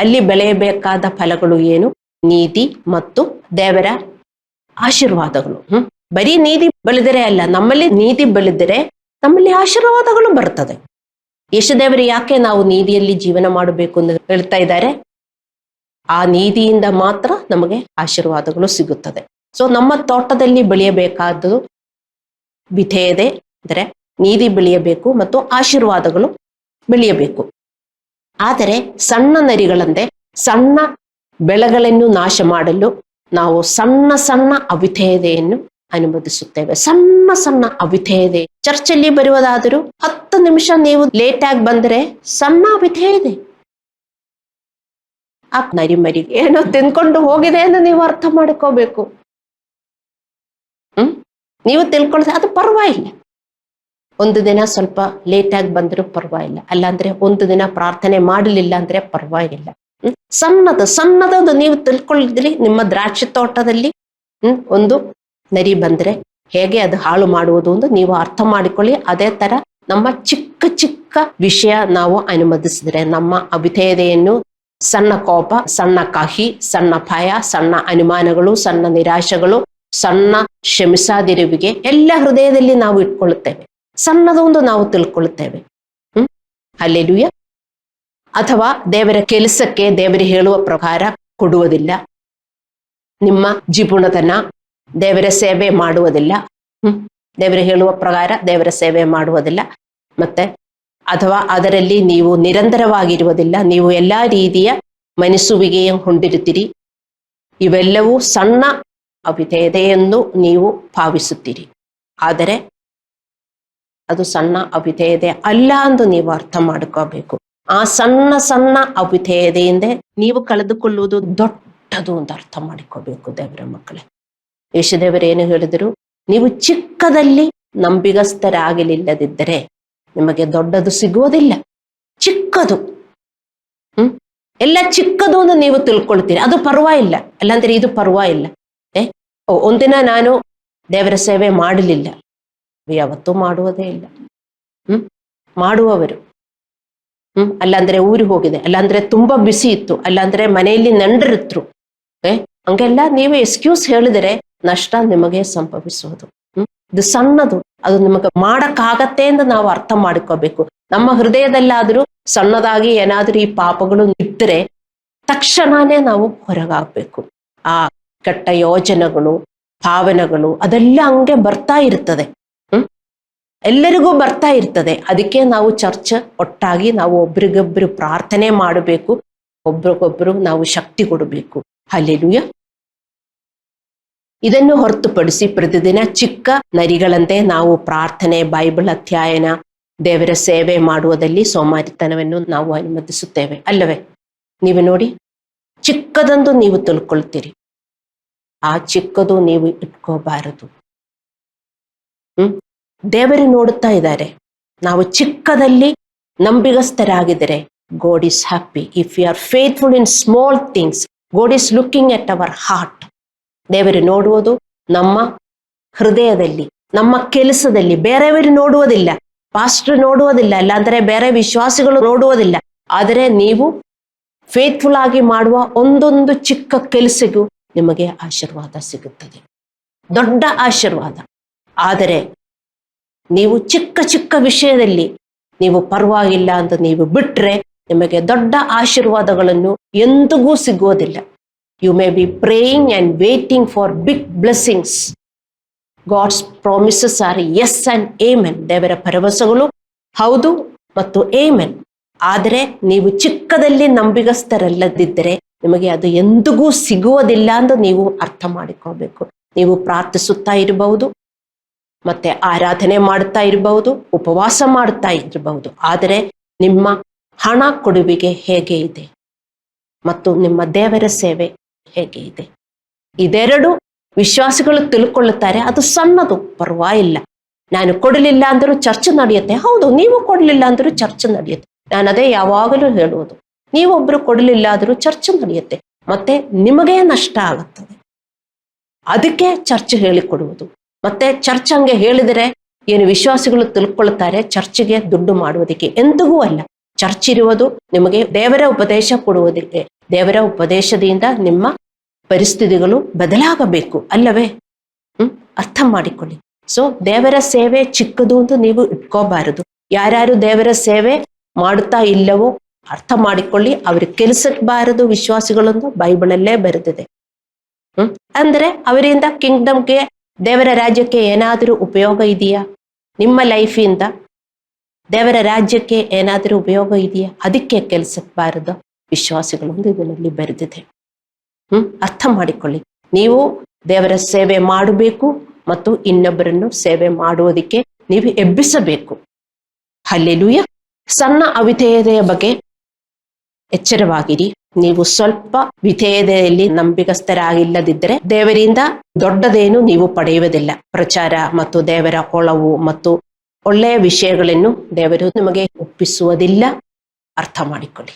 ಅಲ್ಲಿ ಬೆಳೆಯಬೇಕಾದ ಫಲಗಳು ಏನು? ನೀತಿ ಮತ್ತು ದೇವರ ಆಶೀರ್ವಾದಗಳು. ಬರೀ ನೀತಿ ಬೆಳೆದರೆ ಅಲ್ಲ, ನಮ್ಮಲ್ಲಿ ನೀತಿ ಬೆಳೆದರೆ ನಮ್ಮಲ್ಲಿ ಆಶೀರ್ವಾದಗಳು ಬರ್ತದೆ. ಯೇಸುದೇವರು ಯಾಕೆ ನಾವು ನೀತಿಯಲ್ಲಿ ಜೀವನ ಮಾಡಬೇಕು ಅಂತ ಹೇಳ್ತಾ ಇದ್ದಾರೆ? ಆ ನೀತಿಯಿಂದ ಮಾತ್ರ ನಮಗೆ ಆಶೀರ್ವಾದಗಳು ಸಿಗುತ್ತದೆ. ಸೊ ನಮ್ಮ ತೋಟದಲ್ಲಿ ಬೆಳೆಯಬೇಕಾದ್ದು ವಿಧೇಯತೆ ಅಂದರೆ ನೀತಿ ಬೆಳೆಯಬೇಕು ಮತ್ತು ಆಶೀರ್ವಾದಗಳು ಬೆಳೆಯಬೇಕು. ಆದರೆ ಸಣ್ಣ ನರಿಗಳಂತೆ ಸಣ್ಣ ಬೆಳೆಗಳನ್ನು ನಾಶ ಮಾಡಲು ನಾವು ಸಣ್ಣ ಸಣ್ಣ ಅವಿಧೇಯತೆಯನ್ನು ಅನುಮತಿಸುತ್ತೇವೆ. ಸಣ್ಣ ಸಣ್ಣ ಅವಿಧೇಯತೆ. ಚರ್ಚಲ್ಲಿ ಬರುವುದಾದರೂ 10 ನಿಮಿಷ ನೀವು ಲೇಟ್ ಆಗಿ ಬಂದರೆ ಸಣ್ಣ ಅವಿಧೇಯತೆ. ಆ ನರಿಮರಿಗೆ ಏನೋ ತಿನ್ಕೊಂಡು ಹೋಗಿದೆ ಎಂದು ನೀವು ಅರ್ಥ ಮಾಡ್ಕೋಬೇಕು. ನೀವು ತಿಳ್ಕೊಳ್ದೆ ಅದು ಪರವಾಗಿಲ್ಲ. ಒಂದು ದಿನ ಸ್ವಲ್ಪ ಲೇಟಾಗಿ ಬಂದರೂ ಪರವಾಗಿಲ್ಲ, ಅಲ್ಲಾಂದ್ರೆ ಒಂದು ದಿನ ಪ್ರಾರ್ಥನೆ ಮಾಡಲಿಲ್ಲ ಅಂದ್ರೆ ಪರವಾಗಿಲ್ಲ. ಸಣ್ಣದೊಂದು ನೀವು ತಿಳ್ಕೊಳ್ಳಿದ್ರಿ, ನಿಮ್ಮ ದ್ರಾಕ್ಷಿ ತೋಟದಲ್ಲಿ ಒಂದು ನರಿ ಬಂದ್ರೆ ಹೇಗೆ ಅದು ಹಾಳು ಮಾಡುವುದು ಎಂದು ನೀವು ಅರ್ಥ ಮಾಡಿಕೊಳ್ಳಿ. ಅದೇ ತರ ನಮ್ಮ ಚಿಕ್ಕ ಚಿಕ್ಕ ವಿಷಯ ನಾವು ಅನುಮತಿಸಿದ್ರೆ, ನಮ್ಮ ಅವಿಧೇಯತೆಯನ್ನು, ಸಣ್ಣ ಕೋಪ, ಸಣ್ಣ ಕಹಿ, ಸಣ್ಣ ಭಯ, ಸಣ್ಣ ಅನುಮಾನಗಳು, ಸಣ್ಣ ನಿರಾಶೆಗಳು, ಸಣ್ಣ ಕ್ಷಮಿಸಾದಿರುವಿಗೆ ಎಲ್ಲ ಹೃದಯದಲ್ಲಿ ನಾವು ಇಟ್ಕೊಳ್ಳುತ್ತೇವೆ. ಸಣ್ಣದೊಂದು ನಾವು ತಿಳ್ಕೊಳ್ಳುತ್ತೇವೆ. ಹಲ್ಲೆಲೂಯ. ಅಥವಾ ದೇವರ ಕೆಲಸಕ್ಕೆ ದೇವರು ಹೇಳುವ ಪ್ರಕಾರ ಕೊಡುವುದಿಲ್ಲ, ನಿಮ್ಮ ಜಿಪುಣತನ, ದೇವರ ಸೇವೆ ಮಾಡುವುದಿಲ್ಲ, ದೇವರು ಹೇಳುವ ಪ್ರಕಾರ ದೇವರ ಸೇವೆ ಮಾಡುವುದಿಲ್ಲ, ಮತ್ತೆ ಅಥವಾ ಅದರಲ್ಲಿ ನೀವು ನಿರಂತರವಾಗಿರುವುದಿಲ್ಲ, ನೀವು ಎಲ್ಲಾ ರೀತಿಯ ಮನಸ್ಸುವಿಗೆಯನ್ನು ಹೊಂದಿರುತ್ತೀರಿ. ಇವೆಲ್ಲವೂ ಸಣ್ಣ ಅವಿಧೇಯತೆಯನ್ನು ನೀವು ಭಾವಿಸುತ್ತೀರಿ. ಆದರೆ ಅದು ಸಣ್ಣ ಅವಿಧೇಯತೆ ಅಲ್ಲ ಎಂದು ನೀವು ಅರ್ಥ ಮಾಡ್ಕೋಬೇಕು. ಆ ಸಣ್ಣ ಸಣ್ಣ ಅವಿಧೇಯತೆಯಿಂದ ನೀವು ಕಳೆದುಕೊಳ್ಳುವುದು ದೊಡ್ಡದು ಅಂತ ಅರ್ಥ ಮಾಡಿಕೋಬೇಕು ದೇವರ ಮಕ್ಕಳೇ. ಯೇಸುದೇವರು ಏನು ಹೇಳಿದರು? ನೀವು ಚಿಕ್ಕದಲ್ಲಿ ನಂಬಿಗಸ್ತರಾಗಲಿಲ್ಲದಿದ್ದರೆ ನಿಮಗೆ ದೊಡ್ಡದು ಸಿಗುವುದಿಲ್ಲ. ಚಿಕ್ಕದು ಎಲ್ಲ ಚಿಕ್ಕದು ಅಂತ ನೀವು ತಿಳ್ಕೊಳ್ತೀರಿ, ಅದು ಪರ್ವಾಗಿಲ್ಲ, ಅಲ್ಲಾಂದ್ರೆ ಇದು ಪರ್ವಾಗಿಲ್ಲ. ಒಂದಿನ ನಾನು ದೇವರ ಸೇವೆ ಮಾಡಲಿಲ್ಲ, ಯಾವತ್ತೂ ಮಾಡುವುದೇ ಇಲ್ಲ. ಮಾಡುವವರು ಅಲ್ಲಾಂದ್ರೆ ಊರಿಗೆ ಹೋಗಿದೆ, ಅಲ್ಲಾಂದ್ರೆ ತುಂಬಾ ಬಿಸಿ ಇತ್ತು, ಅಲ್ಲಾಂದ್ರೆ ಮನೆಯಲ್ಲಿ ನೆಂಡರಿದ್ರು, ಹಂಗೆಲ್ಲ ನೀವು ಎಕ್ಸ್ಕ್ಯೂಸ್ ಹೇಳಿದರೆ ನಷ್ಟ ನಿಮಗೆ ಸಂಭವಿಸುವುದು. ಇದು ಸಣ್ಣದು, ಅದು ನಿಮಗೆ ಮಾಡಕ್ಕಾಗತ್ತೆ ಎಂದು ನಾವು ಅರ್ಥ ಮಾಡಿಕೋಬೇಕು. ನಮ್ಮ ಹೃದಯದಲ್ಲಾದ್ರೂ ಸಣ್ಣದಾಗಿ ಏನಾದ್ರೂ ಈ ಪಾಪಗಳು ನಿಂತರೆ ತಕ್ಷಣನೇ ನಾವು ಹೊರಗಾಗಬೇಕು. ಆ ಕೆಟ್ಟ ಯೋಜನೆಗಳು, ಭಾವನೆಗಳು ಅದೆಲ್ಲ ಹಂಗೆ ಬರ್ತಾ ಇರ್ತದೆ, ಎಲ್ಲರಿಗೂ ಬರ್ತಾ ಇರ್ತದೆ. ಅದಕ್ಕೆ ನಾವು ಚರ್ಚ್ ಒಟ್ಟಾಗಿ ನಾವು ಒಬ್ರಿಗೊಬ್ರು ಪ್ರಾರ್ಥನೆ ಮಾಡಬೇಕು, ಒಬ್ರಿಗೊಬ್ರು ನಾವು ಶಕ್ತಿ ಕೊಡಬೇಕು. ಹಲ್ಲೆಲೂಯ. ಇದನ್ನು ಹೊರತುಪಡಿಸಿ ಪ್ರತಿದಿನ ಚಿಕ್ಕ ನರಿಗಳಂತೆ ನಾವು ಪ್ರಾರ್ಥನೆ, ಬೈಬಲ್ ಅಧ್ಯಯನ, ದೇವರ ಸೇವೆ ಮಾಡುವುದಲ್ಲಿ ಸೋಮಾರಿತನವನ್ನು ನಾವು ಅನುಮತಿಸುತ್ತೇವೆ ಅಲ್ಲವೇ? ನೀವು ನೋಡಿ, ಚಿಕ್ಕದೊಂದು ನೀವು ತಿಳ್ಕೊಳ್ತೀರಿ, ಆ ಚಿಕ್ಕದು ನೀವು ಇಟ್ಕೋಬಾರದು. ದೇವರು ನೋಡುತ್ತಾ ಇದ್ದಾರೆ. ನಾವು ಚಿಕ್ಕದಲ್ಲಿ ನಂಬಿಗಸ್ತರಾಗಿದ್ದರೆ God is happy. If you are faithful in small things, God is looking at our heart. ದೇವರು ನೋಡುವುದು ನಮ್ಮ ಹೃದಯದಲ್ಲಿ, ನಮ್ಮ ಕೆಲಸದಲ್ಲಿ. ಬೇರೆಯವರು ನೋಡುವುದಿಲ್ಲ, ಪಾಸ್ಟರ್ ನೋಡುವುದಿಲ್ಲ, ಅಲ್ಲಾಂದ್ರೆ ಬೇರೆ ವಿಶ್ವಾಸಿಗಳು ನೋಡುವುದಿಲ್ಲ. ಆದರೆ ನೀವು ಫೇತ್ಫುಲ್ ಆಗಿ ಮಾಡುವ ಒಂದೊಂದು ಚಿಕ್ಕ ಕೆಲಸಗೂ ನಿಮಗೆ ಆಶೀರ್ವಾದ ಸಿಗುತ್ತದೆ, ದೊಡ್ಡ ಆಶೀರ್ವಾದ. ಆದರೆ ನೀವು ಚಿಕ್ಕ ಚಿಕ್ಕ ವಿಷಯದಲ್ಲಿ ನೀವು ಪರವಾಗಿಲ್ಲ ಅಂತ ನೀವು ಬಿಟ್ರೆ ನಿಮಗೆ ದೊಡ್ಡ ಆಶೀರ್ವಾದಗಳನ್ನು ಎಂದಿಗೂ ಸಿಗುವುದಿಲ್ಲ. You may be praying and waiting for big blessings. God's promises are yes and amen. ದೇವರ ಭರವಸೆಗಳು ಹೌದು ಮತ್ತು ಆಮೆನ್. ಆದರೆ ನೀವು ಚಿಕ್ಕದಲ್ಲಿ ನಂಬಿಗಸ್ತರಲ್ಲದಿದ್ದರೆ ನಿಮಗೆ ಅದು ಎಂದಿಗೂ ಸಿಗುವುದಿಲ್ಲ ಎಂದು ನೀವು ಅರ್ಥ ಮಾಡಿಕೋಬೇಕು. ನೀವು ಪ್ರಾರ್ಥಿಸುತ್ತಾ ಇರಬಹುದು, ಮತ್ತೆ ಆರಾಧನೆ ಮಾಡ್ತಾ ಇರಬಹುದು, ಉಪವಾಸ ಮಾಡ್ತಾ ಇರಬಹುದು, ಆದರೆ ನಿಮ್ಮ ಹಣ ಕೊಡುವಿಕೆ ಹೇಗೆ ಇದೆ ಮತ್ತು ನಿಮ್ಮ ದೇವರ ಸೇವೆ ಹೇಗೆ ಇದೆ, ಇದೆರಡು ವಿಶ್ವಾಸಿಗಳು ತಿಳ್ಕೊಳ್ಳುತ್ತಾರೆ. ಅದು ಸಣ್ಣದು, ಪರವಾಗಿಲ್ಲ. ನಾನು ಕೊಡಲಿಲ್ಲ ಅಂದರೂ ಚರ್ಚ್ ನಡೆಯುತ್ತೆ. ಹೌದು, ನೀವು ಕೊಡಲಿಲ್ಲ ಅಂದರೂ ಚರ್ಚ್ ನಡೆಯುತ್ತೆ. ನಾನು ಅದೇ ಯಾವಾಗಲೂ ಹೇಳುವುದು, ನೀವೊಬ್ರು ಕೊಡಲಿಲ್ಲ ಆದರೂ ಚರ್ಚ್ ನಡೆಯುತ್ತೆ, ಮತ್ತೆ ನಿಮಗೇ ನಷ್ಟ ಆಗುತ್ತದೆ. ಅದಕ್ಕೆ ಚರ್ಚ್ ಹೇಳಿಕೊಡುವುದು. ಮತ್ತೆ ಚರ್ಚ್ ಹಂಗೆ ಹೇಳಿದರೆ ಏನು ವಿಶ್ವಾಸಿಗಳು ತಿಳ್ಕೊಳ್ತಾರೆ, ಚರ್ಚ್ಗೆ ದುಡ್ಡು ಮಾಡುವುದಕ್ಕೆ ಎಂದಿಗೂ ಅಲ್ಲ. ಚರ್ಚ್ ಇರುವುದು ನಿಮಗೆ ದೇವರ ಉಪದೇಶ ಕೊಡುವುದಕ್ಕೆ. ದೇವರ ಉಪದೇಶದಿಂದ ನಿಮ್ಮ ಪರಿಸ್ಥಿತಿಗಳು ಬದಲಾಗಬೇಕು ಅಲ್ಲವೇ? ಅರ್ಥ ಮಾಡಿಕೊಳ್ಳಿ. ಸೊ ದೇವರ ಸೇವೆ ಚಿಕ್ಕದು ಅಂತ ನೀವು ಇಟ್ಕೋಬಾರದು. ಯಾರ್ಯಾರು ದೇವರ ಸೇವೆ ಮಾಡುತ್ತಾ ಇಲ್ಲವೋ ಅರ್ಥ ಮಾಡಿಕೊಳ್ಳಿ, ಅವ್ರ ಕೆಲಸಕ್ಕೆ ಬಾರದು ವಿಶ್ವಾಸಿಗಳೊಂದು ಬೈಬಲಲ್ಲೇ ಬರೆದಿದೆ. ಅಂದ್ರೆ ಅವರಿಂದ ಕಿಂಗ್ಡಮ್ಗೆ, ದೇವರ ರಾಜ್ಯಕ್ಕೆ ಏನಾದರೂ ಉಪಯೋಗ ಇದೆಯಾ? ನಿಮ್ಮ ಲೈಫಿಂದ ದೇವರ ರಾಜ್ಯಕ್ಕೆ ಏನಾದರೂ ಉಪಯೋಗ ಇದೆಯಾ? ಅದಕ್ಕೆ ಕೆಲಸಕ್ಕೆ ಬಾರದು ವಿಶ್ವಾಸಿಗಳೊಂದು ಇದರಲ್ಲಿ ಬರೆದಿದೆ. ಅರ್ಥ ಮಾಡಿಕೊಳ್ಳಿ. ನೀವು ದೇವರ ಸೇವೆ ಮಾಡಬೇಕು ಮತ್ತು ಇನ್ನೊಬ್ಬರನ್ನು ಸೇವೆ ಮಾಡುವುದಕ್ಕೆ ನೀವು ಎಬ್ಬಿಸಬೇಕು. ಹಲ್ಲೆಲೂಯ. ಸಣ್ಣ ಅವಿಧೇಯತೆಯ ಬಗ್ಗೆ ಎಚ್ಚರವಾಗಿರಿ. ನೀವು ಸ್ವಲ್ಪ ವಿಧೇಯತೆಯಲ್ಲಿ ನಂಬಿಗಸ್ತರಾಗಿಲ್ಲದಿದ್ದರೆ ದೇವರಿಂದ ದೊಡ್ಡದೇನು ನೀವು ಪಡೆಯುವುದಿಲ್ಲ. ಪ್ರಚಾರ ಮತ್ತು ದೇವರ ಒಳವು ಮತ್ತು ಒಳ್ಳೆಯ ವಿಷಯಗಳನ್ನು ದೇವರು ನಿಮಗೆ ಒಪ್ಪಿಸುವುದಿಲ್ಲ. ಅರ್ಥ ಮಾಡಿಕೊಳ್ಳಿ.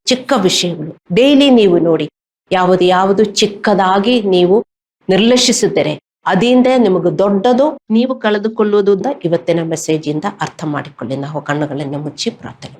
ಚಿಕ್ಕ ವಿಷಯಗಳು ಡೈಲಿ ನೀವು ನೋಡಿ, ಯಾವುದು ಚಿಕ್ಕದಾಗಿ ನೀವು ನಿರ್ಲಕ್ಷಿಸಿದರೆ ಅದರಿಂದ ನಿಮಗೆ ದೊಡ್ಡದು ನೀವು ಕಳೆದುಕೊಳ್ಳುವುದು. ಇವತ್ತಿನ ಮೆಸೇಜ್ ಇಂದ ಅರ್ಥ ಮಾಡಿಕೊಳ್ಳಿ. ನಾವು ಕಣ್ಣುಗಳನ್ನು ಮುಚ್ಚಿ ಪ್ರಾರ್ಥನೆ